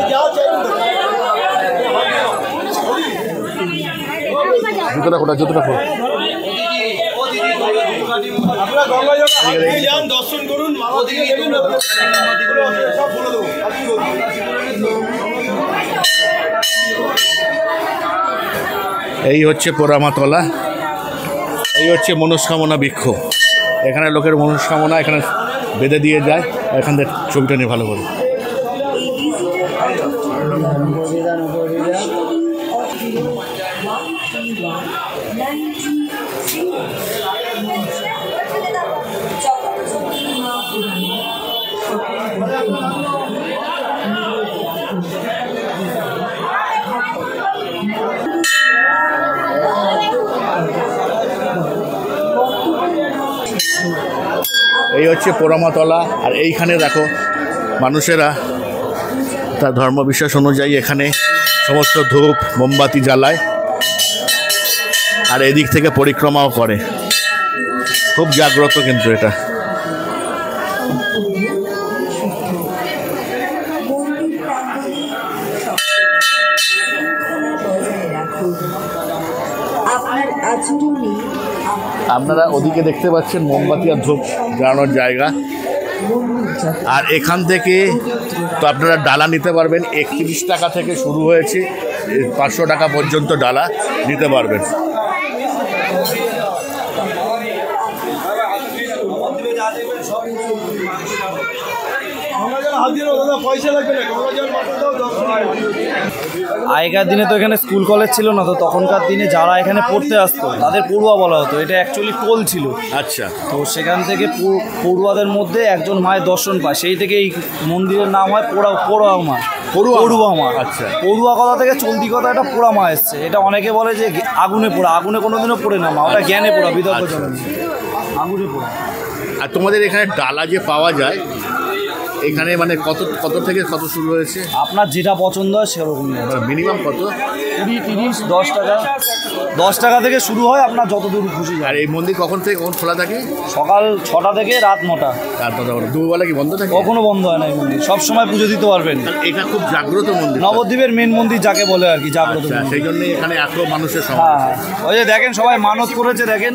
S1: জুতোটা খোটা, জুতোটা খোটা। এই হচ্ছে পোড়ামাতলা, এই হচ্ছে মনস্কামনা বৃক্ষ। এখানে লোকের মনস্কামনা এখানে বেঁধে দিয়ে যায়। এখান থেকে ছবিটা নিয়ে ভালো করে। এই হচ্ছে পোড়ামাতলা। আর এইখানে দেখো মানুষেরা তার ধর্ম বিশ্বাস অনুযায়ী এখানে সমস্ত ধূপ মোমবাতি জ্বালায়, আর এদিক থেকে পরিক্রমাও করে। খুব জাগ্রত কিন্তু এটা। আপনারা ওদিকে দেখতে পাচ্ছেন মোমবাতি আর ধূপ জ্বালানোর জায়গা। আর এখান থেকে তো আপনারা ডালা নিতে পারবেন। 31 টাকা থেকে শুরু হয়েছে, 500 টাকা পর্যন্ত ডালা নিতে পারবেন।
S7: আগেকার দিনে তো এখানে স্কুল কলেজ ছিল না, তো তখনকার দিনে যারা এখানে পড়তে আসতো তাদের পড়ুয়া বলা হতো। এটা অ্যাকচুয়ালি টোল ছিল।
S1: আচ্ছা,
S7: তো সেখান থেকে পড়ুয়াদের মধ্যে একজন মায়ের দর্শন পায়, সেই থেকে এই মন্দিরের নাম হয় পড়ুয়া মা। পড়ুয়া মা।
S1: আচ্ছা,
S7: পড়ুয়া কথা থেকে চলতি কথা একটা পোড়া মা এসছে। এটা অনেকে বলে যে আগুনে পোড়া, আগুনে কোনোদিনও পড়ে না মা, ওটা জ্ঞানে পোড়া, বিতর্ক জননী, আগুনে পোড়া।
S1: আর তোমাদের এখানে ডালা যে পাওয়া যায় এখানে মানে কত থেকে কত শুরু হয়েছে?
S7: আপনার যেটা পছন্দ হয় সেরকমই।
S1: মিনিমাম কত?
S7: 20, 30, 10 টাকা। 10 টাকা থেকে শুরু হয়, আপনার যতদূর খুশি।
S1: আর এই মন্দির কখন থেকে কখন খোলা থাকে?
S7: সকাল 6টা থেকে রাত 9টা।
S1: রাত 9টা। দুপুরবেলা কি বন্ধ থাকে?
S7: কখনো বন্ধ হয় না এই মন্দির, সবসময় পুজো দিতে পারবেন।
S1: এটা খুব জাগ্রত মন্দির,
S7: নবদ্বীপের মেন মন্দির যাকে বলে আর কি, জাগ্রত।
S1: সেই জন্য এখানে এত মানুষের
S7: হ্যাঁ,
S1: সমাগম।
S7: ওই যে দেখেন সবাই মানত করেছে, দেখেন।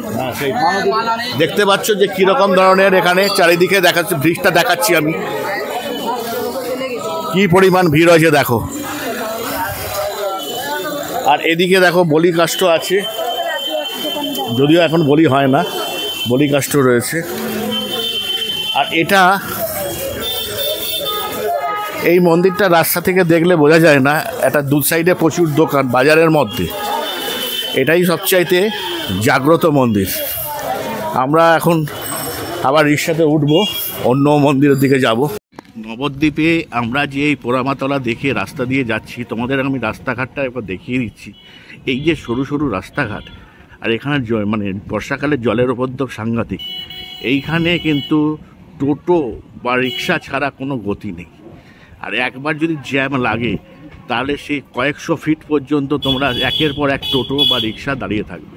S1: দেখতে পাচ্ছ যে কিরকম ধরনের এখানে চারিদিকে দেখাচ্ছে, ব্রিজটা দেখাচ্ছি আমি, কি পরিমাণ ভিড় হয়েছে দেখো। আর এদিকে দেখো বলি কাষ্ঠ আছে, যদিও এখন বলি হয় না, বলি কাষ্ঠ রয়েছে। আর এটা এই মন্দিরটা রাস্তা থেকে দেখলে বোঝা যায় না, এটা দু সাইডে প্রচুর দোকান বাজারের মধ্যে। এটাই সবচাইতে জাগ্রত মন্দির। আমরা এখন আবার রিক্সাতে উঠবো, অন্য মন্দিরের দিকে যাব। নবদ্বীপে আমরা যে এই পোড়ামাতলা দেখে রাস্তা দিয়ে যাচ্ছি, তোমাদের আমি রাস্তাঘাটটা একবার দেখিয়ে দিচ্ছি। এই যে সরু সরু রাস্তাঘাট, আর এখানে মানে বর্ষাকালে জলের উপদ্রব সাংঘাতিক। এইখানে কিন্তু টোটো বা রিক্সা ছাড়া কোনো গতি নেই। আর একবার যদি জ্যাম লাগে তাহলে সেই কয়েকশো ফিট পর্যন্ত তোমরা একের পর এক টোটো বা রিক্সা দাঁড়িয়ে থাকবে।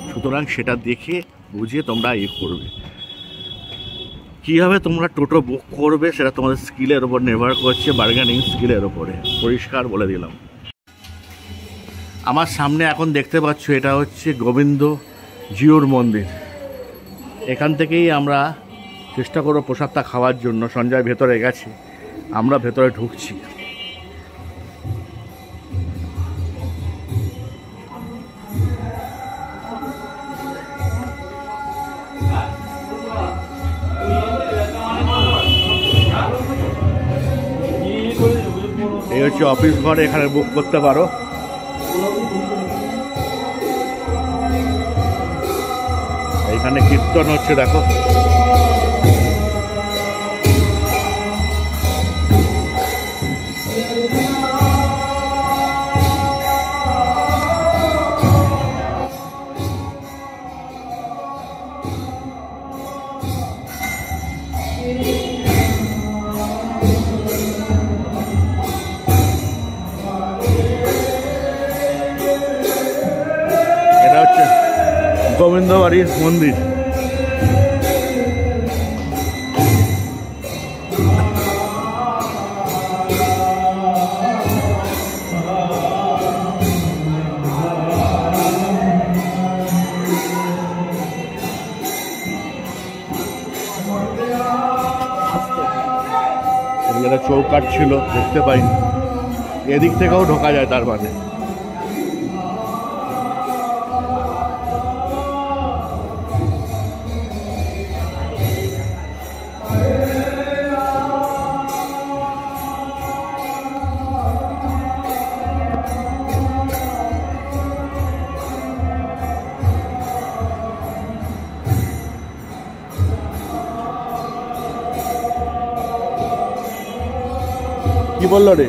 S1: সুতরাং সেটা দেখে বুঝে তোমরা করবে। কীভাবে তোমরা টোটো বুক করবে সেটা তোমাদের স্কিলের ওপর নির্ভর করছে, বার্গেনিং স্কিলের ওপরে, পরিষ্কার বলে দিলাম। আমার সামনে এখন দেখতে পাচ্ছ এটা হচ্ছে গোবিন্দ জিউর মন্দির। এখান থেকেই আমরা চেষ্টা করো প্রসাদটা খাওয়ার জন্য। সঞ্জয় ভেতরে গেছে, আমরা ভেতরে ঢুকছি। এই হচ্ছে অফিস ঘর, এখানে বুক করতে পারো। এখানে কীর্তন হচ্ছে দেখো। এটা হচ্ছে গোবিন্দবাড়ির মন্দির। এখানে চৌকাঠ ছিল, দেখতে পাইনি। এদিক থেকেও ঢোকা যায় তার মানে। কি বললো রে?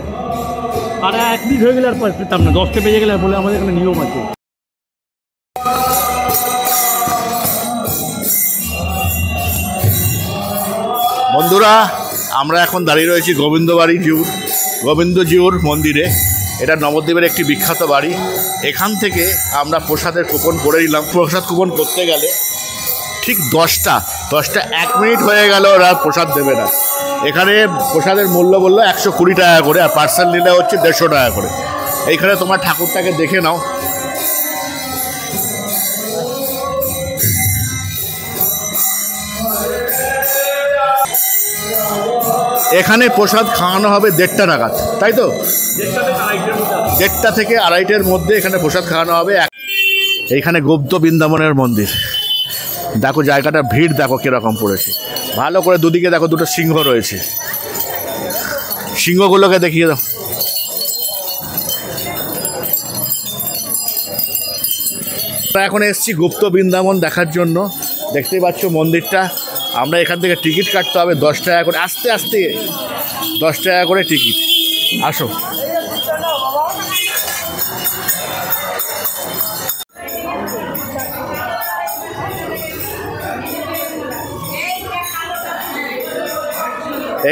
S2: আর 1 মিনিট হয়ে গেলে আর পেতাম না, 10টা বেজে গেলে বলে আমাদের এখানে নিয়ম আছে।
S1: বন্ধুরা, আমরা এখন দাঁড়িয়ে রয়েছি গোবিন্দজিউর মন্দিরে। এটা নবদ্বীপের একটি বিখ্যাত বাড়ি। এখান থেকে আমরা প্রসাদের কুপন করে নিলাম। প্রসাদ কুপন করতে গেলে ঠিক 10টা 1 মিনিট হয়ে গেল, ওরা প্রসাদ দেবে না। এখানে প্রসাদের মূল্য বললো 120 টাকা করে, আর পার্সেল নিলে হচ্ছে 150 টাকা করে। এইখানে তোমার ঠাকুরটাকে দেখে নাও। এখানে প্রসাদ খাওয়ানো হবে 1:30 নাগাদ, তাই তো? 1:30 থেকে 2:30-এর মধ্যে এখানে প্রসাদ খাওয়ানো হবে। এইখানে গুপ্ত বৃন্দাবনের মন্দির। দেখো জায়গাটা, ভিড় দেখো কীরকম পড়েছে। ভালো করে দুদিকে দেখো, দুটো সিংহ রয়েছে। সিংহগুলোকে দেখিয়ে দাও। এখন এসেছি গুপ্ত বৃন্দাবন দেখার জন্য। দেখতেই পাচ্ছ মন্দিরটা। আমরা এখান থেকে টিকিট কাটতে হবে 10 টাকা করে, আস্তে আস্তে 10 টাকা করে টিকিট। আসো।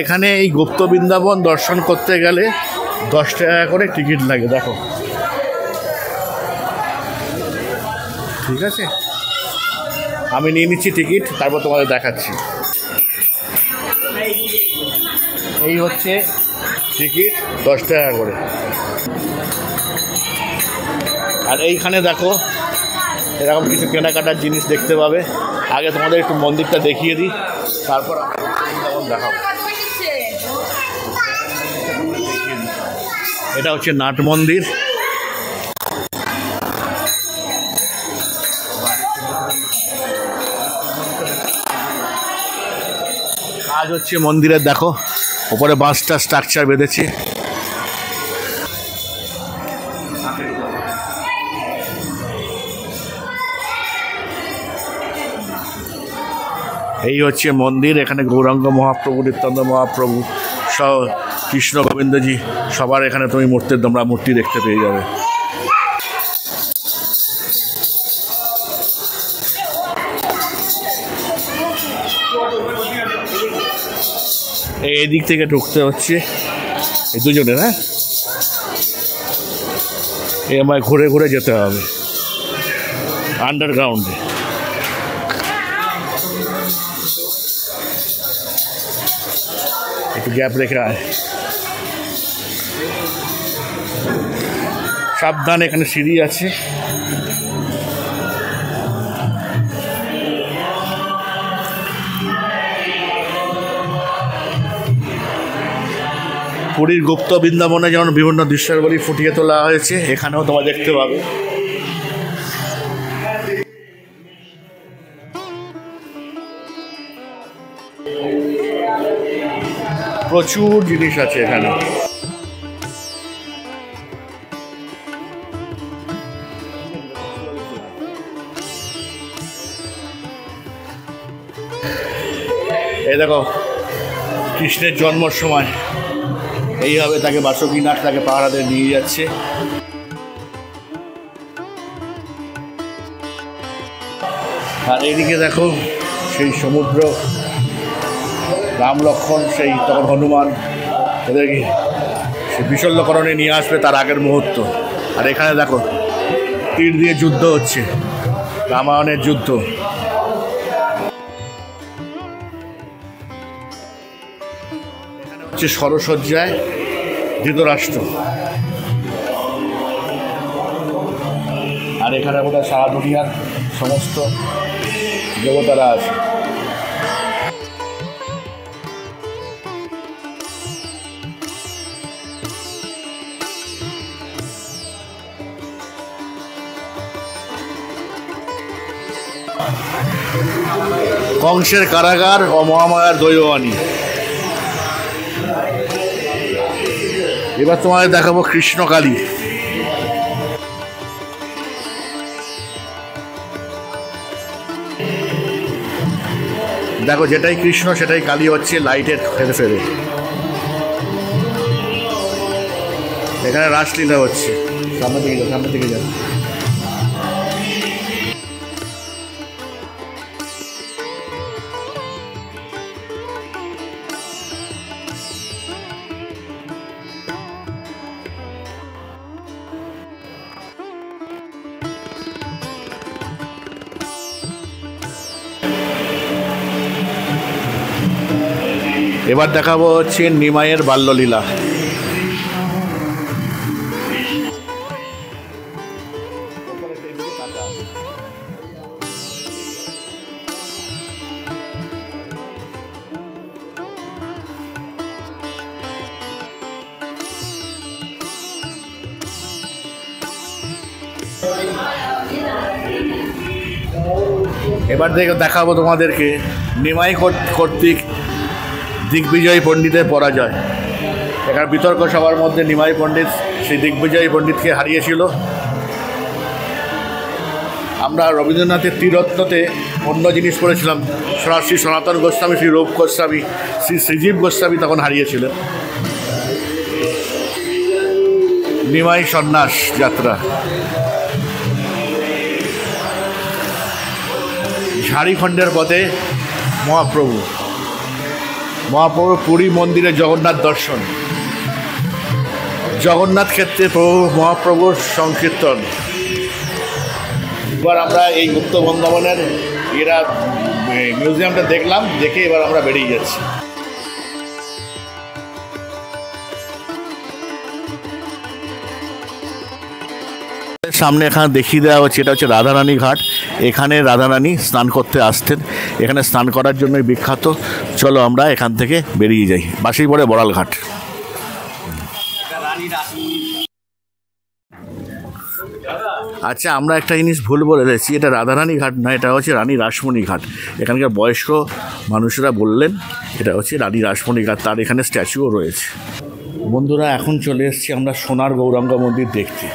S1: এখানে এই গুপ্ত বৃন্দাবন দর্শন করতে গেলে 10 টাকা করে টিকিট লাগে। দেখো, ঠিক আছে, আমি নিয়ে নিচ্ছি টিকিট, তারপর তোমাদের দেখাচ্ছি। এই হচ্ছে টিকিট, 10 টাকা করে। আর এইখানে দেখো এরকম কিছু কেনাকাটার জিনিস দেখতে পাবে। আগে তোমাদের একটু মন্দিরটা দেখিয়ে দিই, তারপর দেখাবো। এটা হচ্ছে নাট মন্দির। কাজ হচ্ছে মন্দিরের, দেখো উপরে বাঁশটা স্ট্রাকচার বেঁধেছে। এই হচ্ছে মন্দির। এখানে গৌরাঙ্গ মহাপ্রভু, নিত্যানন্দ মহাপ্রভু সহ কৃষ্ণ গোবিন্দজি সবার এখানে তুমি তোমরা মূর্তি দেখতে পেয়ে যাবে। এই দিক থেকে ঢুকতে হচ্ছে এই দুজনের, হ্যাঁ, এই আমায় ঘুরে ঘুরে যেতে হবে আন্ডারগ্রাউন্ডে। একটু গ্যাপ রেখে আয়, সাবধান, এখানে সিঁড়ি আছে। পুরীর গুপ্ত বৃন্দাবনে যেমন বিভিন্ন দৃশ্যাবলী ফুটিয়ে তোলা হয়েছে, এখানেও তোমরা দেখতে পাবে। প্রচুর জিনিস আছে এখানে। এই দেখো কৃষ্ণের জন্মের সময় এইভাবে তাকে বাসুকীনাথ তাকে পাহারাতে নিয়ে যাচ্ছে। আর এইদিকে দেখো সেই সমুদ্র, রাম লক্ষ্মণ সেই তখন হনুমান এদেরকে সে বিশল্যকরণে নিয়ে আসবে তার আগের মুহূর্ত। আর এখানে দেখো তীর দিয়ে যুদ্ধ হচ্ছে, রামায়ণের যুদ্ধ। এখানে হচ্ছে সরসজ্জায় ধৃতরাষ্ট্র, আর এখানে বোধহয় সারা দুনিয়ার সমস্ত দেবতারা আছে। কংসের কারাগার ও মহামায়ার দৈববাণী। এবার তোমাদের দেখাবো কৃষ্ণকালী। দেখো যেটাই কৃষ্ণ সেটাই কালী হচ্ছে লাইটের ফেরে ফেরে। এখানে রাসলীলা হচ্ছে, সামনে দিকে যাও, সামনে দিকে যাও। এবার দেখাবো হচ্ছে নিমাইয়ের বাল্যলীলা। এবার দেখাবো তোমাদেরকে নিমাই কর্তৃক দিগ্বিজয়ী পণ্ডিতের পরাজয়। এখানে বিতর্ক সবার মধ্যে নিমাই পণ্ডিত সেই দিগ্বিজয়ী পণ্ডিতকে হারিয়েছিল। আমরা রবীন্দ্রনাথের ত্রিরত্নতে অন্য জিনিস পড়েছিলাম, শ্রী সনাতন গোস্বামী, শ্রী রূপ গোস্বামী, শ্রী শ্রীজীব গোস্বামী তখন হারিয়েছিলেন। নিমাই সন্ন্যাস যাত্রা। ঝাড়খণ্ডের পথে মহাপ্রভু পুরী মন্দিরে জগন্নাথ দর্শন, জগন্নাথ ক্ষেত্রে প্রভু মহাপ্রভুর সংকীর্তন। এবার আমরা এই গুপ্ত বৃন্দাবনের মিউজিয়ামটা দেখলাম, দেখে এবার আমরা বেরিয়ে যাচ্ছি। সামনে এখানে দেখিয়ে দেওয়া হচ্ছে, এটা হচ্ছে রাধারানী ঘাট। এখানে রাধারানী স্নান করতে আসতেন, এখানে স্নান করার জন্যই বিখ্যাত। চলো আমরা এখান থেকে বেরিয়ে যাই। বাসেই পড়ে বড়াল ঘাট। আচ্ছা, আমরা একটা জিনিস ভুল বলে দিয়েছি, এটা রাধারানী ঘাট না, এটা হচ্ছে রানী রাসমণি ঘাট। এখানকার বয়স্ক মানুষরা বললেন এটা হচ্ছে রানী রাসমণি ঘাট, তার এখানে স্ট্যাচুও রয়েছে। বন্ধুরা, এখন চলে এসেছি আমরা সোনার গৌরাঙ্গ মন্দির দেখতে।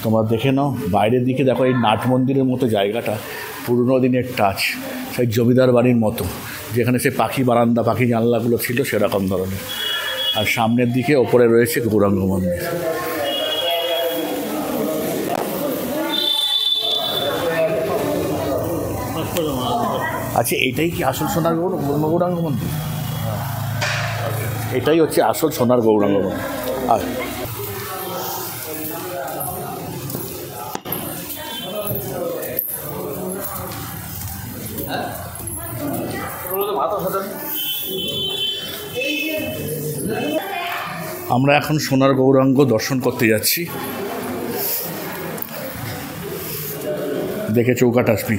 S1: তোমরা দেখে নাও, বাইরের দিকে দেখো এই নাট মন্দিরের মতো জায়গাটা পুরনো দিনের টাচ, সেই জমিদার বাড়ির মতো, যেখানে সে পাখি বারান্দা, পাখি জানলাগুলো ছিল সেরকম ধরনের। আর সামনের দিকে ওপরে রয়েছে গৌরাঙ্গ মন্দির। আচ্ছা, এটাই কি আসল সোনার গৌরাঙ্গ মন্দির? এটাই হচ্ছে আসল সোনার গৌরাঙ্গ মন্দির। আর আমরা এখন সোনার গৌরাঙ্গ দর্শন করতে যাচ্ছি। দেখে চৌকাট আসবি।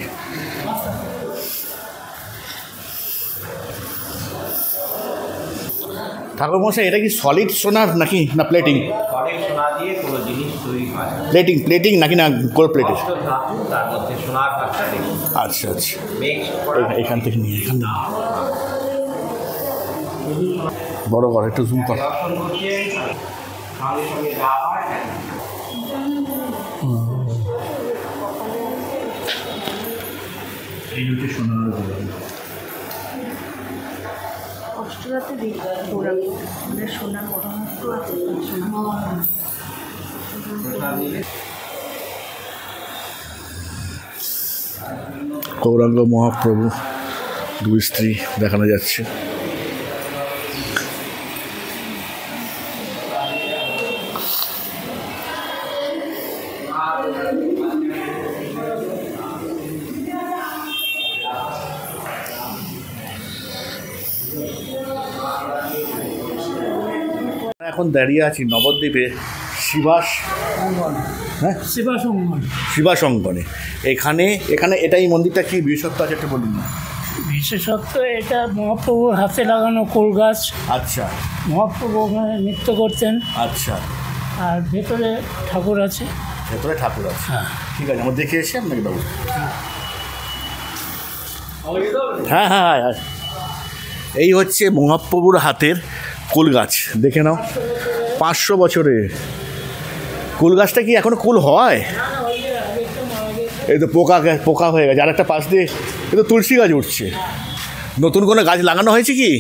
S1: ঠাকুর মশাই এটা কি সলিড সোনার নাকি না প্লেটিং?
S6: সলিড সোনা দিয়ে কোনো জিনিস তৈরি হয় না।
S1: প্লেটিং নাকি না গোল্ড প্লেটের?
S6: ধাতু, তার মধ্যে সোনার কাজটা দেখি
S1: আচ্ছা আচ্ছা,
S6: মিক্স করা।
S1: এখান থেকে নিয়ে এখান থেকে বড় কর, একটু জুম কর।
S6: দর্শন করছে সঙ্গে সঙ্গে যা হয়
S1: এই হচ্ছে সোনার
S3: অষ্টরাতে গৌরাঙ্গ মানে সোনার পরমাত্ম আছে।
S1: গৌরাঙ্গ মহাপ্রভু দুই স্ত্রী দেখানো যাচ্ছে। এখন দাঁড়িয়ে আছি নবদ্বীপে শিবাস অঙ্গনে। এখানে এটাই মন্দিরটা কি বিশেষত্ব আছে একটু বলুন না।
S8: বিশেষত্ব এটা মহাপ্রভুর হাতে লাগানো কুল গাছ।
S1: আচ্ছা,
S8: মহাপ্রভু ওখানে নৃত্য করতেন।
S1: আচ্ছা,
S8: আর ভেতরে ঠাকুর আছে।
S1: ভেতরে ঠাকুর আছে,
S8: হ্যাঁ
S1: ঠিক আছে, আমরা দেখে এসে আপনাকে দেবো। হ্যাঁ হ্যাঁ হ্যাঁ, এই হচ্ছে মহাপ্রভুর হাতের কুল গাছ, দেখে নাও। 500 বছরে কুল গাছটা কি এখনো কুল হয়? এই তো পোকা হয়ে গেছে, আর একটা পাশ দিয়ে এই তো তুলসী গাছ উঠছে। নতুন কোনো গাছ লাগানো হয়েছে কি?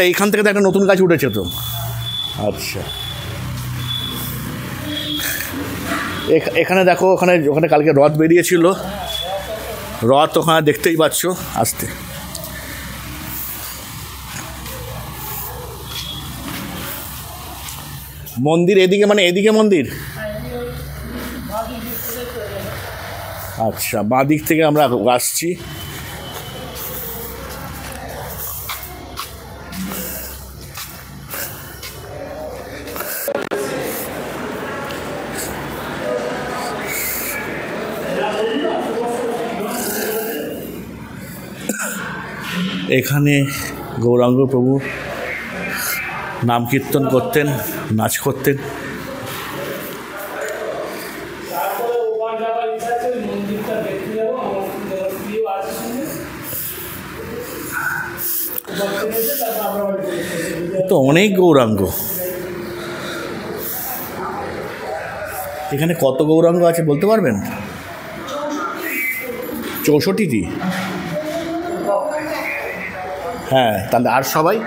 S1: এইখান থেকে তো একটা নতুন গাছ উঠেছে তো। আচ্ছা, এখানে দেখো, ওখানে কালকে রথ বেরিয়েছিল, রথ ওখানে দেখতেই পাচ্ছ আসতে। মন্দির এদিকে, মানে এদিকে মন্দির। আচ্ছা, বাঁ দিক থেকে আমরা আসছি। এখানে গৌরাঙ্গ প্রভু নাম কীর্তন করতেন, নাচ করতেন। তো অনেক গৌরাঙ্গ, এখানে কত গৌরাঙ্গ আছে বলতে পারবেন? 64টি। হ্যাঁ, তাহলে আর সবাই?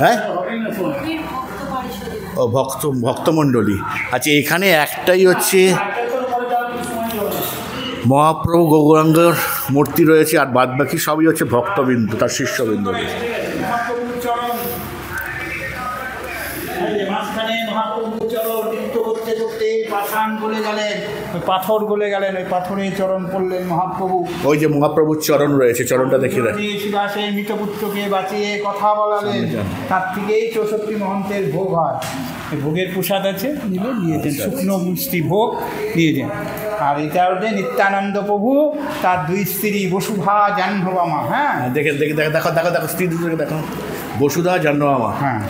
S1: হ্যাঁ, ও ভক্তমণ্ডলী। আচ্ছা, এখানে একটাই হচ্ছে মহাপ্রভু গৌরাঙ্গের মূর্তি রয়েছে, আর বাদ বাকি সবই হচ্ছে ভক্তবিন্দু, তার শিষ্যবিন্দু।
S5: পাথর গলে গেলেন, ওই পাথরে চরণ পড়লেন মহাপ্রভু।
S1: ওই যে মহাপ্রভুর চরণ রয়েছে, চরণটা দেখে দেয়।
S5: শিবাসের মৃতপুত্রকে বাঁচিয়ে কথা বলালেন, তার থেকেই 64 মহন্তের ভোগ হয়। ভোগের প্রসাদ আছে, নিয়েছেন শুকনো মিষ্টি ভোগ নিয়েছেন। আর এটা হচ্ছে নিত্যানন্দ প্রভু, তার দুই স্ত্রী বসুধা জাহ্নবী। হ্যাঁ,
S1: দেখো স্ত্রী দুটোকে দেখো, বসুধা জাহ্নবী। হ্যাঁ,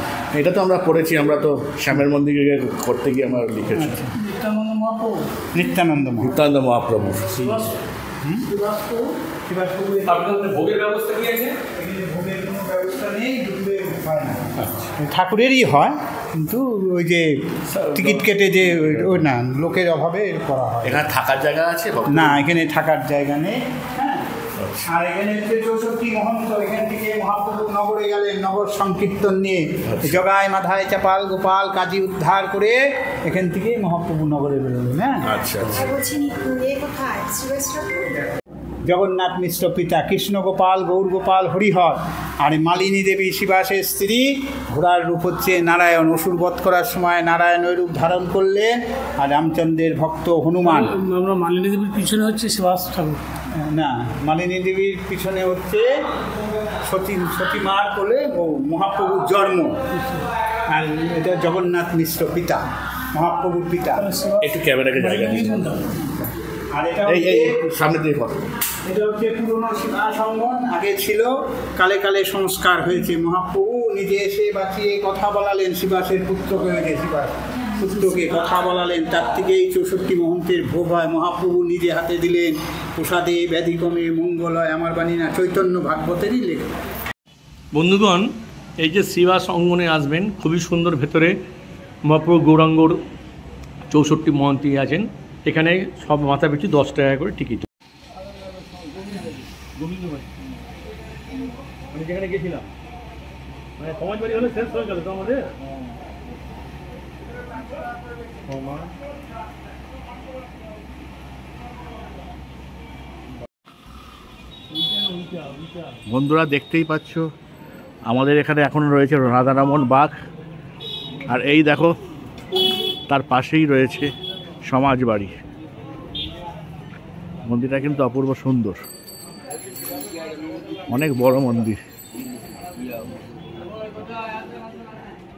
S1: এটা তো আমরা পড়েছি, আমরা তো শ্যামের মন্দিরে করতে গিয়ে আমরা লিখেছি।
S5: নিত্যানন্দ
S1: মহাপ্রভু।
S5: ভোগের ব্যবস্থা কি আছে? ভোগের কোনো ব্যবস্থা নেই, ঠাকুরেরই হয়, কিন্তু ওই যে টিকিট কেটে যে ওই না, লোকের অভাবে করা হয়।
S1: এখানে থাকার জায়গা আছে
S5: না? এখানে থাকার জায়গা নেই। আর এখানে হচ্ছে 64 মহন্ত। এখান থেকে মহাপ্রভু নগরে গেলেন, নগর সংকীর্তন নিয়ে। জগায় মাথায় চাপাল গোপাল কাজী উদ্ধার করে এখান থেকে মহাপ্রভু নগরে বেরোলেন। হ্যাঁ,
S1: আচ্ছা।
S5: জগন্নাথ মিশ্র পিতা কৃষ্ণ গোপাল, গৌর গোপাল, হরিহর। আর মালিনী দেবী শিবাসের স্ত্রী। ঘোড়ার রূপ হচ্ছে নারায়ণ। অসুর বধ করার সময় নারায়ণ ওই রূপ ধারণ করলেন। আর রামচন্দ্রের ভক্ত হনুমান।
S8: আমরা মালিনী দেবীর পিছনে হচ্ছে শিবাস ঠাকুর।
S5: না, মালিনী দেবীর পিছনে হচ্ছে সতীমার কোলে ও মহাপ্রভুর জন্ম। আর এটা জগন্নাথ মিশ্র পিতা, মহাপ্রভুর পিতা।
S1: একটু ক্যামেরাকে জায়গা দিন।
S5: আর এটা
S1: এই সামনে দিয়ে
S9: এটা হচ্ছে পুরনো সঙ্গন, আগে ছিল, কালে কালে সংস্কার হয়েছে। মহাপ্রভু নিজে এসে বাঁচিয়ে কথা বলালেন শিবাসের পুত্রকে, হয়েছে শিবাস পুত্রকে কথা বলালেন, তার থেকেই 64 মহন্তের ভোগ হয়। মহাপ্রভু নিজে হাতে দিলেন প্রসাদে ব্যাধিকমে মঙ্গল হয়, আমার বাণী না চৈতন্য ভাগবতেরই লেখা।
S2: বন্ধুগণ, এই যে শিবাস অঙ্গনে আসবেন, খুবই সুন্দর, ভেতরে মহাপ্রভু গৌরাঙ্গর 64 মহন্তী আছেন। এখানে সব মাথা পিছু 10 টাকা করে টিকিট। আমি যেখানে গেছিলাম মানে সমাজবাড়ি হলে শেষ হয়ে গেল তো আমাদের।
S1: বন্ধুরা দেখতেই পাচ্ছ আমাদের এখানে এখন রয়েছে রাধারমণ বাগ, আর এই দেখো তার পাশেই রয়েছে সমাজবাড়ি। মন্দিরটা কিন্তু অপূর্ব সুন্দর, অনেক বড় মন্দির।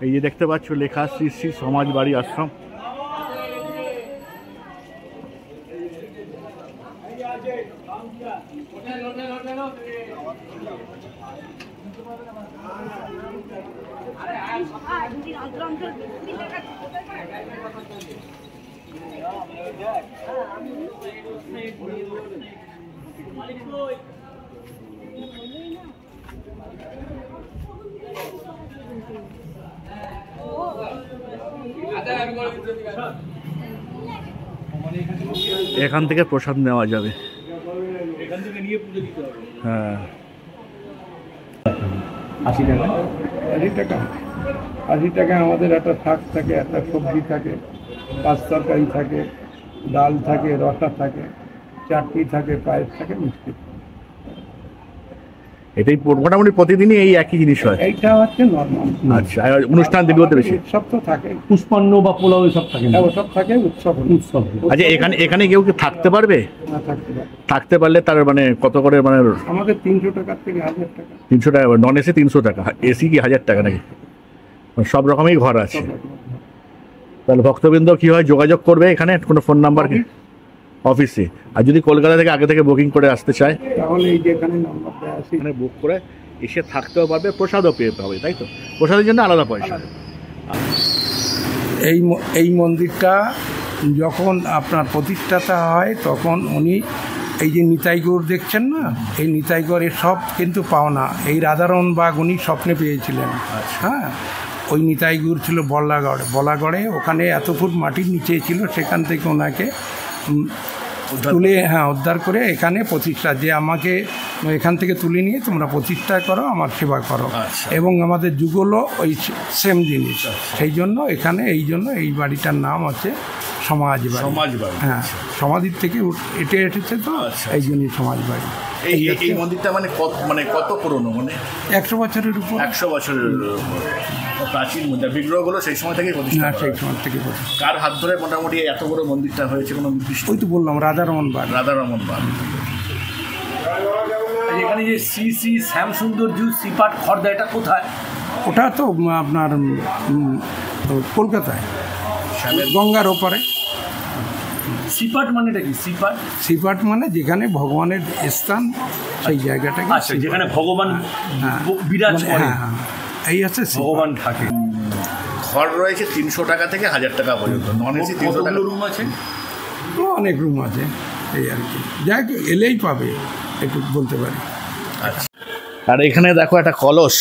S1: এই যে দেখতে পাচ্ছ লেখা শ্রী শ্রী সমাজবাড়ি আশ্রম। এখান থেকে প্রসাদ নেওয়া যাবে,
S2: এখান থেকে নিয়ে পুজো দিতে হবে।
S1: হ্যাঁ
S2: 80 টাকা।
S10: 80 টাকা 80 টাকায় আমাদের একটা শাক থাকে, একটা সবজি থাকে, 5 তরকারি থাকে, ডাল থাকে, রসা থাকে, চাটনি থাকে, পায়েস থাকে, মিষ্টি।
S1: এটাই মোটামুটি প্রতিদিনই এই একই জিনিস হয়।
S10: এইটা হচ্ছে নর্মাল।
S1: আচ্ছা, আর অনুষ্ঠান দিগুলোতে বেশি
S10: উৎসব তো থাকে,
S2: পুষ্পান্ন বা পোলাও এসব থাকে না?
S10: ওসব থাকে উৎসব।
S1: আচ্ছা, এখানে কেউ কি থাকতে পারবে?
S10: না, থাকতে পারে।
S1: থাকতে পারলে তার মানে কত করে? মানে
S10: আমাদের 300 টাকা থেকে 1000 টাকা।
S1: 300 টাকা, নন এসি 300 টাকা, এসি কি 1000 টাকা নাকি? সব রকমই ঘর আছে। তাহলে ভক্তবৃন্দ কি হয়, যোগাযোগ করবে এখানে কোনো ফোন নাম্বার কি? অফিসে। আর যদি কলকাতা থেকে আগে থেকে বুকিং করে আসতে চায়
S10: তাহলে এই যে এখানে নাম্বার দেওয়া আছে,
S1: এখানে বুক করে এসে থাকতেও পারবে, প্রসাদও পেয়ে পাবে, তাই তো? প্রসাদের জন্য আলাদা পয়সা।
S10: এই মন্দিরটা যখন আপনার প্রতিষ্ঠাতা হয় তখন উনি এই যে নিতাইগড় দেখছেন না, এই নিতাইগড়ের সব কিন্তু পাওনা এই রাধারমণ বাগ উনি স্বপ্নে পেয়েছিলেন। হ্যাঁ, ওই নিতাইগড় ছিল বলাগড়ে, ওখানে এত ফুট মাটির নিচে ছিল, সেখান থেকে ওনাকে তুলে উদ্ধার করে এখানে প্রতিষ্ঠা, যে আমাকে এখান থেকে তুলে নিয়ে তোমরা প্রতিষ্ঠা করো, আমার সেবা করো। এবং আমাদের যুগলও ওই সেম জিনিস, সেই জন্য এখানে এই বাড়িটার নাম হচ্ছে সমাজবাড়ি। হ্যাঁ, সমাধির থেকে এসেছে তো, এই জন্যই সমাজবাড়ি।
S1: এই মন্দিরটা মানে কত পুরনো? মানে
S10: 100 বছরের উপর।
S1: 100 বছরের প্রাচীন মন্দির। বিগ্রহগুলো সেই সময় থেকে প্রতিষ্ঠা?
S10: সেই সময় থেকে প্রতিষ্ঠা।
S1: কার হাত ধরে মোটামুটি এত বড় মন্দিরটা হয়েছে কোনো নির্দিষ্ট?
S10: ওই তো বললাম, রাধারমণ বাগ।
S2: এখানে যে শ্রী শ্রী শ্যামসুন্দর জু শ্রীপাঠ খর্দা, এটা কোথায়?
S10: ওটা তো আপনার কলকাতায়, গঙ্গার ওপারে।
S2: শ্রীপাঠ মানেটা কি?
S10: শ্রীপাঠ মানে যেখানে ভগবানের স্থান, সেই জায়গাটাকে।
S2: আচ্ছা, যেখানে ভগবান বিরাজ করেন,
S10: এই আছে
S2: ভগবান থাকে।
S1: ঘর রয়েছে 300 টাকা থেকে 1000 টাকা পর্যন্ত, নন এসি 300 টাকা।
S2: রুম আছে?
S10: অনেক রুম আছে, এই আর কি, যাই এলেই পাবে, একটু বলতে পারি।
S1: আচ্ছা, আর এখানে দেখো একটা কলস,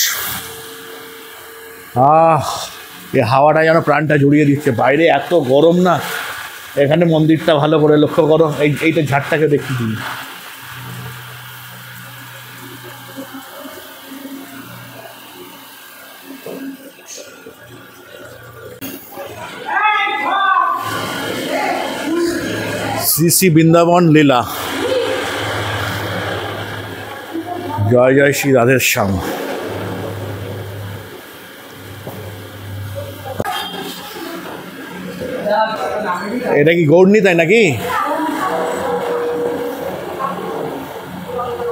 S1: এই হাওয়াটা যেন প্রাণটা জুড়িয়ে দিচ্ছে। বাইরে এত গরম না, এখানে মন্দিরটা ভালো করে লক্ষ্য করো, এইটা ঝাড়টাকে দেখতে দিই। শ্রী শ্রী বৃন্দাবন লীলা। জয় জয় শ্রী রাধের শ্যাম। এটা কি গৌরনী তাই নাকি?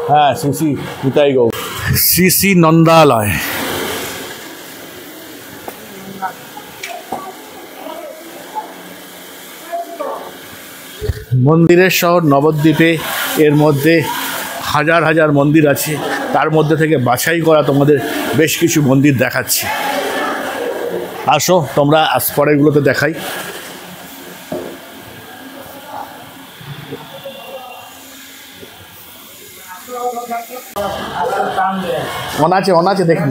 S1: হ্যাঁ, শ্রী শ্রী নিতাই গৌর, শ্রী শ্রী নন্দালয়। মন্দিরের শহর নবদ্বীপে, এর মধ্যে হাজার হাজার মন্দির আছে, তার মধ্যে থেকে বাছাই করা তোমাদের বেশ কিছু মন্দির দেখাচ্ছি। আসো তোমরা পরেরগুলোতে দেখাই। অনাচে দেখুন।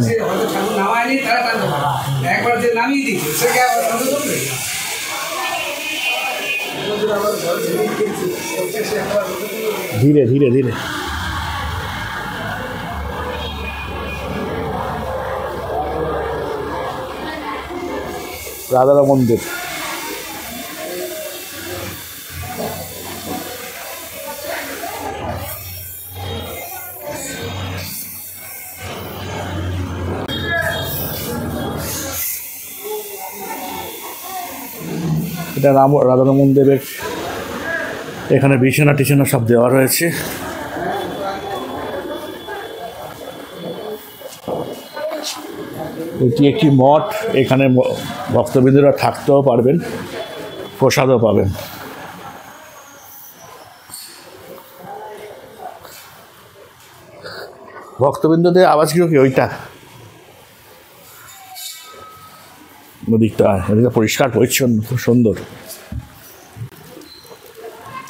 S1: ধীরে ধীরে ধীরে। রাধারা মন্দির। এটা রাধা মন্দিরের এখানে বিছানা টিছানা সব দেওয়া রয়েছে। এটি একটি মঠ, এখানে ভক্তবৃন্দরা থাকতেও পারবেন, প্রসাদও পাবেন। ভক্তবৃন্দদের আওয়াজগুলো কি ওইটা? ওদিকটা এদিকে পরিষ্কার পরিচ্ছন্ন, খুব সুন্দর।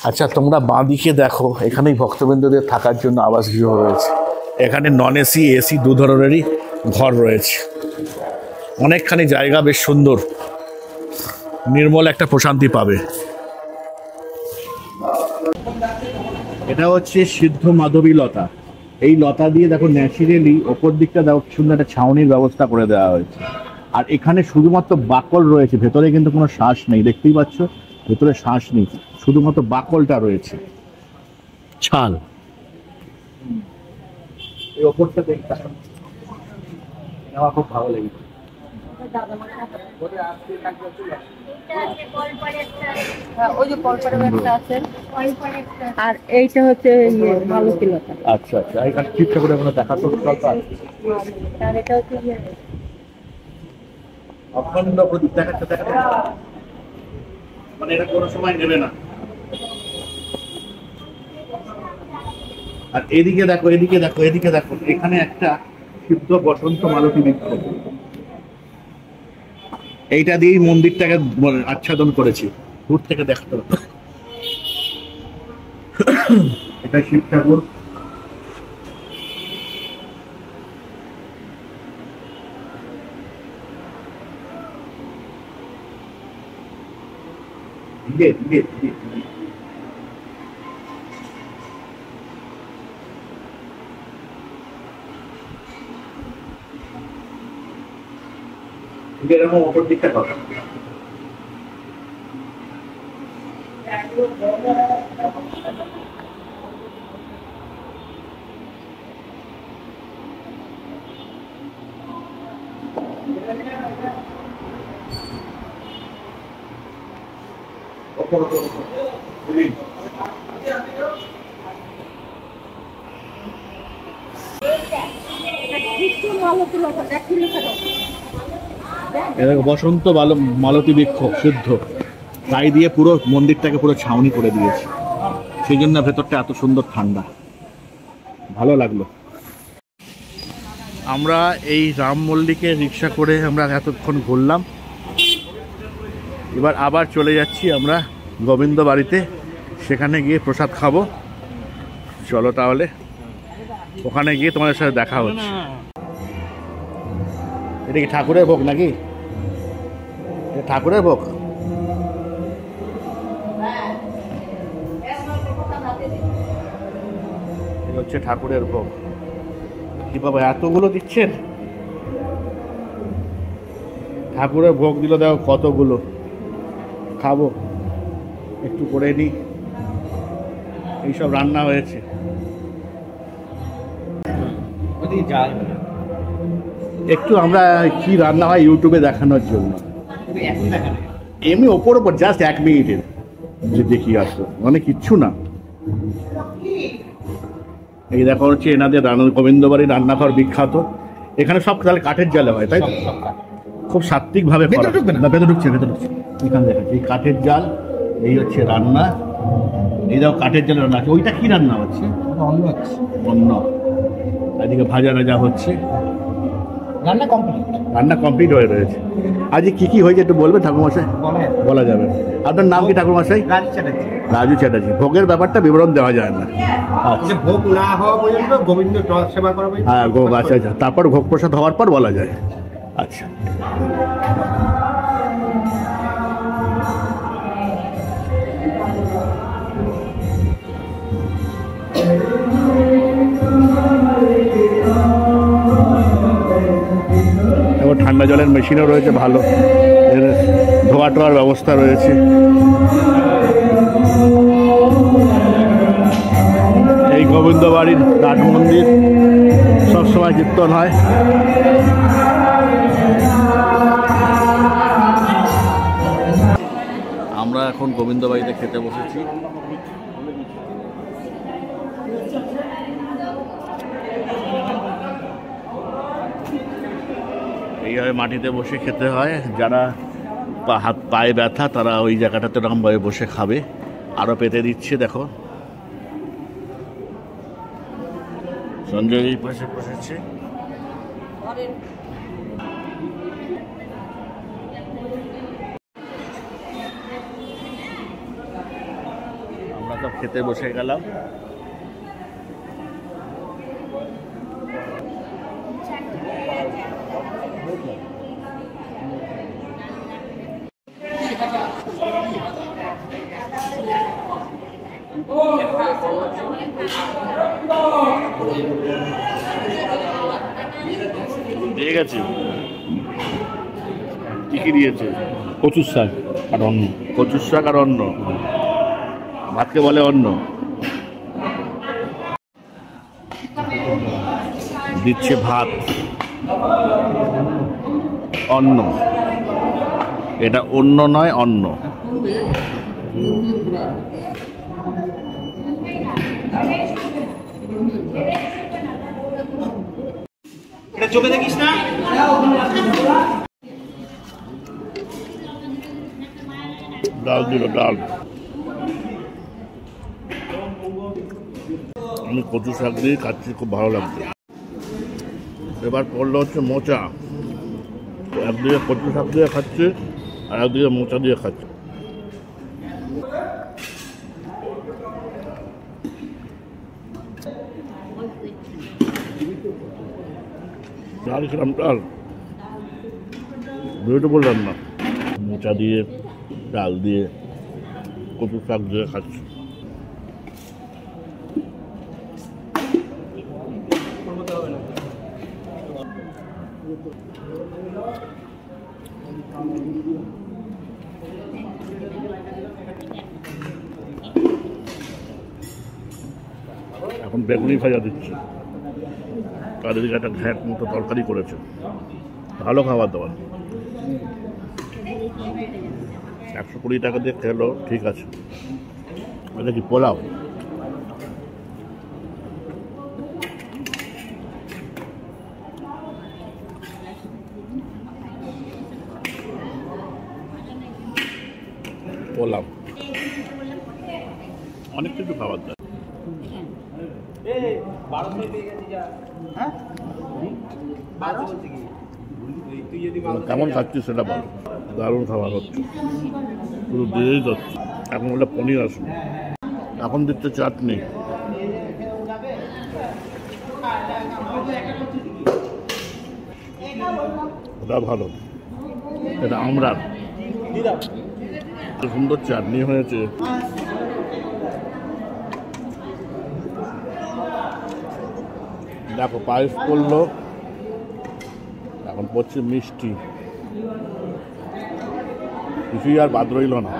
S1: আচ্ছা তোমরা বাঁ দিকে দেখো, এখানেই ভক্তবৃন্দদের থাকার জন্য আবাসগৃহ রয়েছে। এখানে নন এসি এসি দু ধরনেরই ঘর রয়েছে। অনেকখানি জায়গা, বেশ সুন্দর, নির্মল একটা প্রশান্তি পাবে। এটা হচ্ছে সিদ্ধ মাধবী লতা। এই লতা দিয়ে দেখো ন্যাচারালি ওপর দিকটা দেখো সুন্দর একটা ছাউনির ব্যবস্থা করে দেওয়া হয়েছে। আর এখানে শুধুমাত্র বাকল রয়েছে, ভেতরে কিন্তু কোনো শ্বাস নেই, দেখতেই পাচ্ছ ভেতরে শ্বাস নেই, শুধুমাত্র বাকলটা রয়েছে, ছাল। এই ওপরটা দেখতে আমার খুব ভালো লেগেছে।
S3: আর এইটা হচ্ছে মালতী লতা।
S1: আচ্ছা আচ্ছা, এখানে চিত্র করে দেখা তো
S3: আর এটা হচ্ছে
S1: অখণ্ড প্রদীপ দেখাচ্ছে, মানে এটা কোনো সময় নেবে না। আর এদিকে দেখো, এদিকে দেখো, এদিকে দেখো, এখানে একটা সিদ্ধ বসন্ত মালতী বৃক্ষ, এইটা দিয়েই মন্দিরটাকে আচ্ছাদন করেছি। দূর থেকে দেখতে হবে। এটা শিব ঠাকুর। এরকম অপর দিকটা কথা বসন্ত মালতী বৃক্ষ শুদ্ধ, তাই দিয়ে পুরো মন্দিরটাকে পুরো ছাউনি করে দিয়েছে, সেই জন্য ভেতরটা এত সুন্দর ঠান্ডা, ভালো লাগলো। আমরা এই রাম মল্লিকে রিক্সা করে আমরা এতক্ষণ ঘুরলাম, এবার আবার চলে যাচ্ছি আমরা গোবিন্দ বাড়িতে, সেখানে গিয়ে প্রসাদ খাবো। চলো তাহলে ওখানে গিয়ে তোমাদের সাথে দেখা হচ্ছে। এটা কি ঠাকুরের ভোগ নাকি? ঠাকুরের ভোগ। হচ্ছে ঠাকুরের ভোগ। কি বাবা এতগুলো দিচ্ছেন? ঠাকুরের ভোগ দিল দেখো কতগুলো, খাবো একটু করে নি। এইসব রান্না হয়েছে, একটু আমরা কি রান্না হয় ইউটিউবে দেখানোর জন্য, এমনি ওপর জাস্ট 1 মিনিটের যে দেখি আসতো, মানে কিচ্ছু না। এই দেখা হচ্ছে এনাদের গোবিন্দ বাড়ির রান্নাঘর বিখ্যাত। এখানে সব তাহলে কাঠের জালে হয়, তাই খুব সাত্বিক ভাবে ভেতরে ঢুকছে। এখানে দেখা এই কাঠের জাল, এই হচ্ছে রান্না, এই দাও কাঠের জালে রান্না আছে। ওইটা কি রান্না হচ্ছে? অন্য। এদিকে ভাজা রাজা হচ্ছে, রান্না কমপ্লিট হয়ে রয়েছে। আজকে কি কি হয়েছে একটু বলবেন ঠাকুরমশাই? বলা যাবে। আপনার নাম কি ঠাকুরমশাই? রাজু চ্যাটার্জি। ভোগের ব্যাপারটা বিবরণ দেওয়া যায় না। আচ্ছা,
S9: ভোগ না হওয়া পর্যন্ত গোবিন্দ সেবা করা হয়।
S1: হ্যাঁ, আচ্ছা আচ্ছা, তারপর ভোগ প্রসাদ হওয়ার পর বলা যায়। আচ্ছা, এবং ঠান্ডা জলের মেশিনও রয়েছে, ভালো এর ধোয়া টোয়ার ব্যবস্থা রয়েছে। এই গোবিন্দ বাড়ির নাট মন্দির সবসময় কীর্তন হয়। আমরা এখন গোবিন্দ বাড়িতে খেতে বসেছি। এইভাবে মাটিতে বসে খেতে হয়। যারা হাত পায়ে ব্যথা তারা ওই জায়গাটাতে এরকমভাবে বসে খাবে। আরও পেতে দিচ্ছে, দেখো সঞ্জয় এই পাশে বসেছে। আমরা তো খেতে বসে গেলাম। ঠিক আছে, কি কি দিয়েছে?
S2: কচুর শাক আর অন্ন।
S1: কচুর শাক আর অন্ন, ভাতকে বলে অন্ন। দিচ্ছে ভাত, অন্ন। এটা অন্য নয়, অন্ন।
S9: এটা চোখে দেখিস না।
S1: ডাল দিল, ডাল। আমি কচু শাক দিয়ে খাচ্ছি, খুব ভালো লাগছে। এবার পড়লো হচ্ছে মোচা। একদিকে কচু শাক দিয়ে খাচ্ছে আর একদিকে মোচা দিয়ে খাচ্ছে। ডাল খেলাম, ডাল বিউটিফুল রান্না। মোচা দিয়ে, ডাল দিয়ে, কচু শাক দিয়ে খাচ্ছি। এখন বেগুনি ভাজা দিচ্ছে, তার দিকে একটা ঘ্যাট মতো তরকারি করেছে। ভালো খাবার দাবার। 120 টাকা দিয়ে খেলো, ঠিক আছে। এটা কি পোলাও? পোলাও, অনেক কিছু খাবার দেয়। কেমন খাচ্ছি সেটা বলো। দারুণ খাবার হচ্ছে, পুরো দিয়েই যাচ্ছে। এখন বলে পনির আসবে, এখন দিচ্ছে চাটনি। ওটা ভালো, এটা আমরার সুন্দর চাটনি হয়েছে। দেখো পায়েস করলো, এখন পড়ছে মিষ্টি। কিছুই আর বাদ রইল না।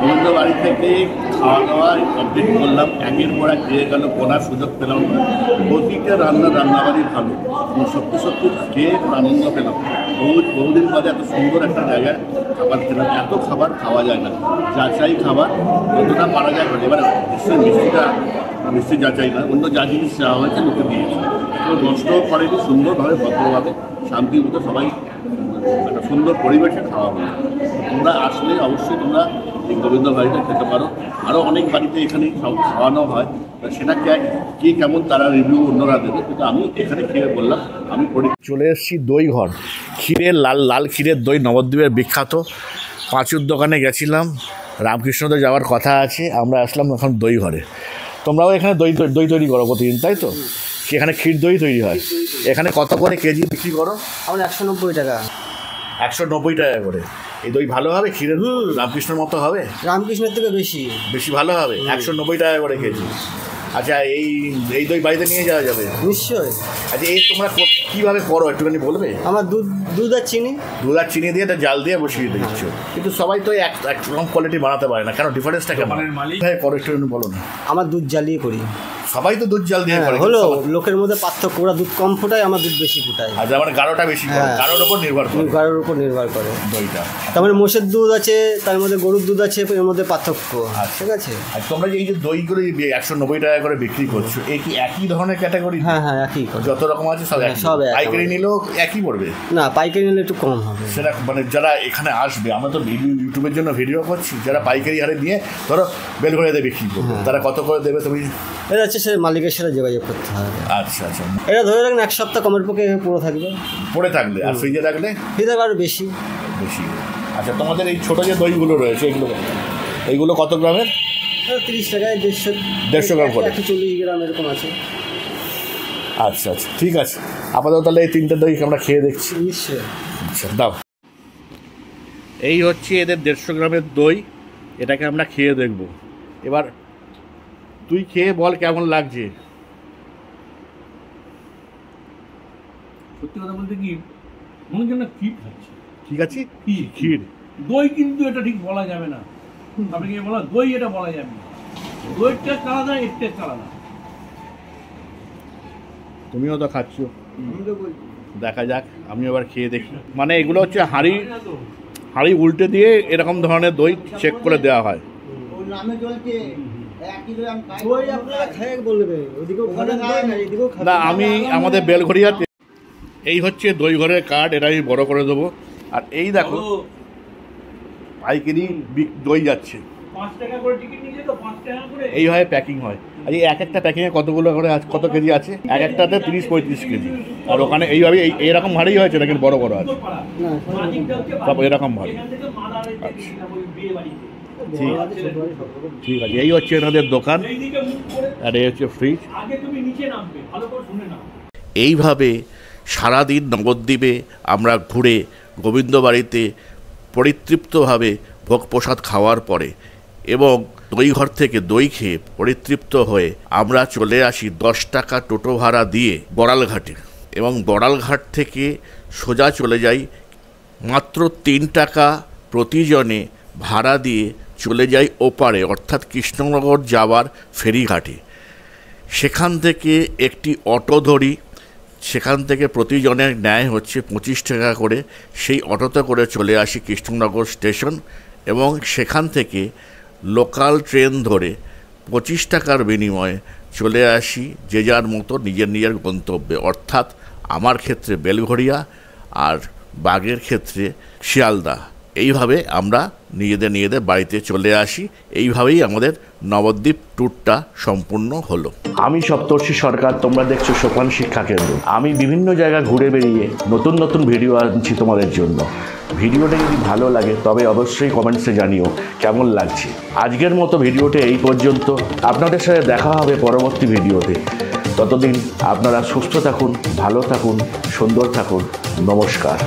S1: গোবিন্দ বাড়ি থেকে খাওয়া দাওয়া কমপ্লিট করলাম। একের পর এক খেয়ে গেল, পড়ার সুযোগ পেলাম না। প্রতিটা রান্নাবাড়ি ভালো, সত্যি সত্যি খেয়ে আনন্দ পেলাম। বহুদিন বাদে এত সুন্দর একটা জায়গায় খাবার খেলাম। এত খাবার খাওয়া যায় না, যাচাই খাবার যতটা পারা যায়। এবার নিশ্চয়ই মিষ্টি যাচাই না, অন্য যা জিনিস চাওয়া হয়েছে লোকে দিয়েছে। নষ্টও করেনি, সুন্দরভাবে ভদ্রভাবে শান্তি মতো সবাই একটা সুন্দর পরিবেশে খাওয়া হবে। তোমরা আসলে অবশ্যই তোমরা এই গোবিন্দ বাড়িতে খেতে পারো। আরও অনেক বাড়িতে এখানে খাওয়ানো হয়, সেটা কি কেমন তারা রিভিউ অন্যরা দেবে, কিন্তু আমি এখানে খেয়ে বললাম আমি চলে এসেছি দই ঘর। ক্ষীরের লাল ক্ষীরের দই নবদ্বীপের বিখ্যাত। পাঁচুর দোকানে গেছিলাম, রামকৃষ্ণতে যাওয়ার কথা আছে, আমরা আসলাম এখন দই ঘরে। তোমরাও এখানে দই তৈরি করো প্রতিদিন, তাই তো? এখানে ক্ষীর দই তৈরি হয়। এখানে কত করে কেজি বিক্রি করো?
S11: আমরা 190 টাকা।
S1: 190 টাকা করে। এই দই ভালো হবে ক্ষীরের? রামকৃষ্ণের মতো হবে?
S11: রামকৃষ্ণের থেকে বেশি ভালো হবে।
S1: 190 টাকা করে কেজি। আচ্ছা, এই দই বাড়িতে নিয়ে যাওয়া যাবে?
S11: নিশ্চয়ই।
S1: আচ্ছা, এই তোমরা কীভাবে করো একটুখানি বলবে?
S11: আমার দুধ আর চিনি দিয়ে এটা জাল দিয়ে বসিয়ে দিচ্ছ, কিন্তু সবাই তো একরকম কোয়ালিটি বানাতে পারে না, কেন? ডিফারেন্সটা কেমন? হ্যাঁ, করো একটু বলো না। আমার দুধ জ্বালিয়ে করি।
S1: সবাই তো দুধ জাল দিয়ে করে।
S11: হলো লোকের মধ্যে পার্থক্য, ওরা দুধ কম ফোটায়, আমার দুধ বেশি ফোটায়।
S1: আচ্ছা, মানে গাঢ়টা বেশি করে, গাঢ়র উপর
S11: নির্ভর করে
S1: দইটা।
S11: তার মানে মোষের দুধ আছে, তার মধ্যে গরুর দুধ আছে, এর মধ্যে পার্থক্য। ঠিক আছে।
S1: আর তোমরা যে এই যে দইগুলো 190 টাকা করে বিক্রি করছো, এই কি একই ধরনের ক্যাটাগরি?
S11: হ্যাঁ, একই।
S1: যত রকম আছে সব পাইকারি নিলেও একই পড়বে?
S11: না, পাইকারি নিলে একটু কম হবে।
S1: সেটা মানে যারা এখানে আসবে, আমরা তো ইউটিউবের জন্য ভিডিও করছি, যারা পাইকারি হারে নিয়ে ধরো বেলঘড়িয়াতে বিক্রি করবে, তারা কত করে দেবে তুমি?
S11: এটা হচ্ছে সে মালিকের সাথে যোগাযোগ করতে হবে।
S1: আচ্ছা।
S11: এটা ধরে রাখুন 1 সপ্তাহ কমের পক্ষে পড়ে থাকবে।
S1: আর ফ্রিজে রাখলে
S11: আরও বেশি।
S1: আচ্ছা, তোমাদের এই ছোটো যে দইগুলো রয়েছে এইগুলো কত গ্রামের?
S11: 30 টাকায়
S1: 150 গ্রাম করে,
S11: 40 গ্রাম এরকম আছে।
S1: আচ্ছা, ঠিক আছে। আপাতত তাহলে এই 3টে দই আমরা খেয়ে দেখছি।
S11: নিশ্চয়ই।
S1: আচ্ছা, দাও। এই হচ্ছে এদের 150 গ্রামের দই, এটাকে আমরা খেয়ে দেখব। এবার তুই খেয়ে বল কেমন লাগছে।
S2: সত্যি কথা বলতে কি, মনে হচ্ছে না ক্ষীর খাচ্ছি।
S1: ঠিক আছে, ক্ষীর
S2: দই, কিন্তু এটা ঠিক বলা যাবে না। আপনি কি বলা দই, এটা বলা যাবে না। দইয়ের টেস্ট আলাদা, এর টেস্ট আলাদা।
S1: তুমিও তো খাচ্ছ, দেখা যাক, আমি এবার খেয়ে দেখি। মানে এগুলো হচ্ছে হাঁড়ি উল্টে দিয়ে এরকম ধরনের দই চেক করে দেওয়া হয়। না, আমি আমাদের বেলঘড়িয়াতে এই হচ্ছে দই ঘরের কার্ড, এটা আমি বড় করে দেবো। আর এই দেখো পাইকারি দই যাচ্ছে,
S2: 5 টাকা করে টিকিট নিয়ে যেত, 5 টাকা করে
S1: এইভাবে প্যাকিং হয়। আর এই একটা প্যাকিংয়ে কতগুলো করে কত কেজি আছে? এক একটাতে 30-35 কেজি। আর ওখানে এইভাবে এইরকম ভারী হয়েছে, নাকি বড় বড় আছে সব এরকম ভারী? ঠিক আছে, এই হচ্ছে এনাদের দোকান, আর এই হচ্ছে ফ্রিজ। এইভাবে সারাদিন নবদ্বীপে আমরা ঘুরে গোবিন্দ বাড়িতে পরিতৃপ্তভাবে ভোগ প্রসাদ খাওয়ার পরে এবং দই ঘর থেকে দই খেয়ে পরিতৃপ্ত হয়ে আমরা চলে আসি 10 টাকা টোটো ভাড়া দিয়ে বড়ালঘাটে, এবং বড়ালঘাট থেকে সোজা চলে যাই মাত্র 3 টাকা প্রতিজনে ভাড়া দিয়ে চলে যাই ওপারে, অর্থাৎ কৃষ্ণনগর যাওয়ার ফেরিঘাটে। সেখান থেকে একটি অটো ধরি, সেখান থেকে প্রতিজনের ন্যায় হচ্ছে 25 টাকা করে। সেই অটোতে করে চলে আসি কৃষ্ণনগর স্টেশন, এবং সেখান থেকে লোকাল ট্রেন ধরে 25 টাকার বিনিময়ে চলে আসি যে যার মতো নিজের গন্তব্যে, অর্থাৎ আমার ক্ষেত্রে বেলঘড়িয়া আর বাগের ক্ষেত্রে শিয়ালদা। এইভাবে আমরা নিজেদের বাড়িতে চলে আসি। এইভাবেই আমাদের নবদ্বীপ ট্যুরটা সম্পূর্ণ হলো। আমি সপ্তর্ষি সরকার, তোমরা দেখছো সোপান শিক্ষা কেন্দ্র। আমি বিভিন্ন জায়গা ঘুরে বেরিয়ে নতুন ভিডিও আনছি তোমাদের জন্য। ভিডিওটা যদি ভালো লাগে তবে অবশ্যই কমেন্টসে জানিও কেমন লাগছে। আজকের মতো ভিডিওটা এই পর্যন্ত। আপনাদের সাথে দেখা হবে পরবর্তী ভিডিওতে। ততদিন আপনারা সুস্থ থাকুন, ভালো থাকুন, সুন্দর থাকুন। নমস্কার।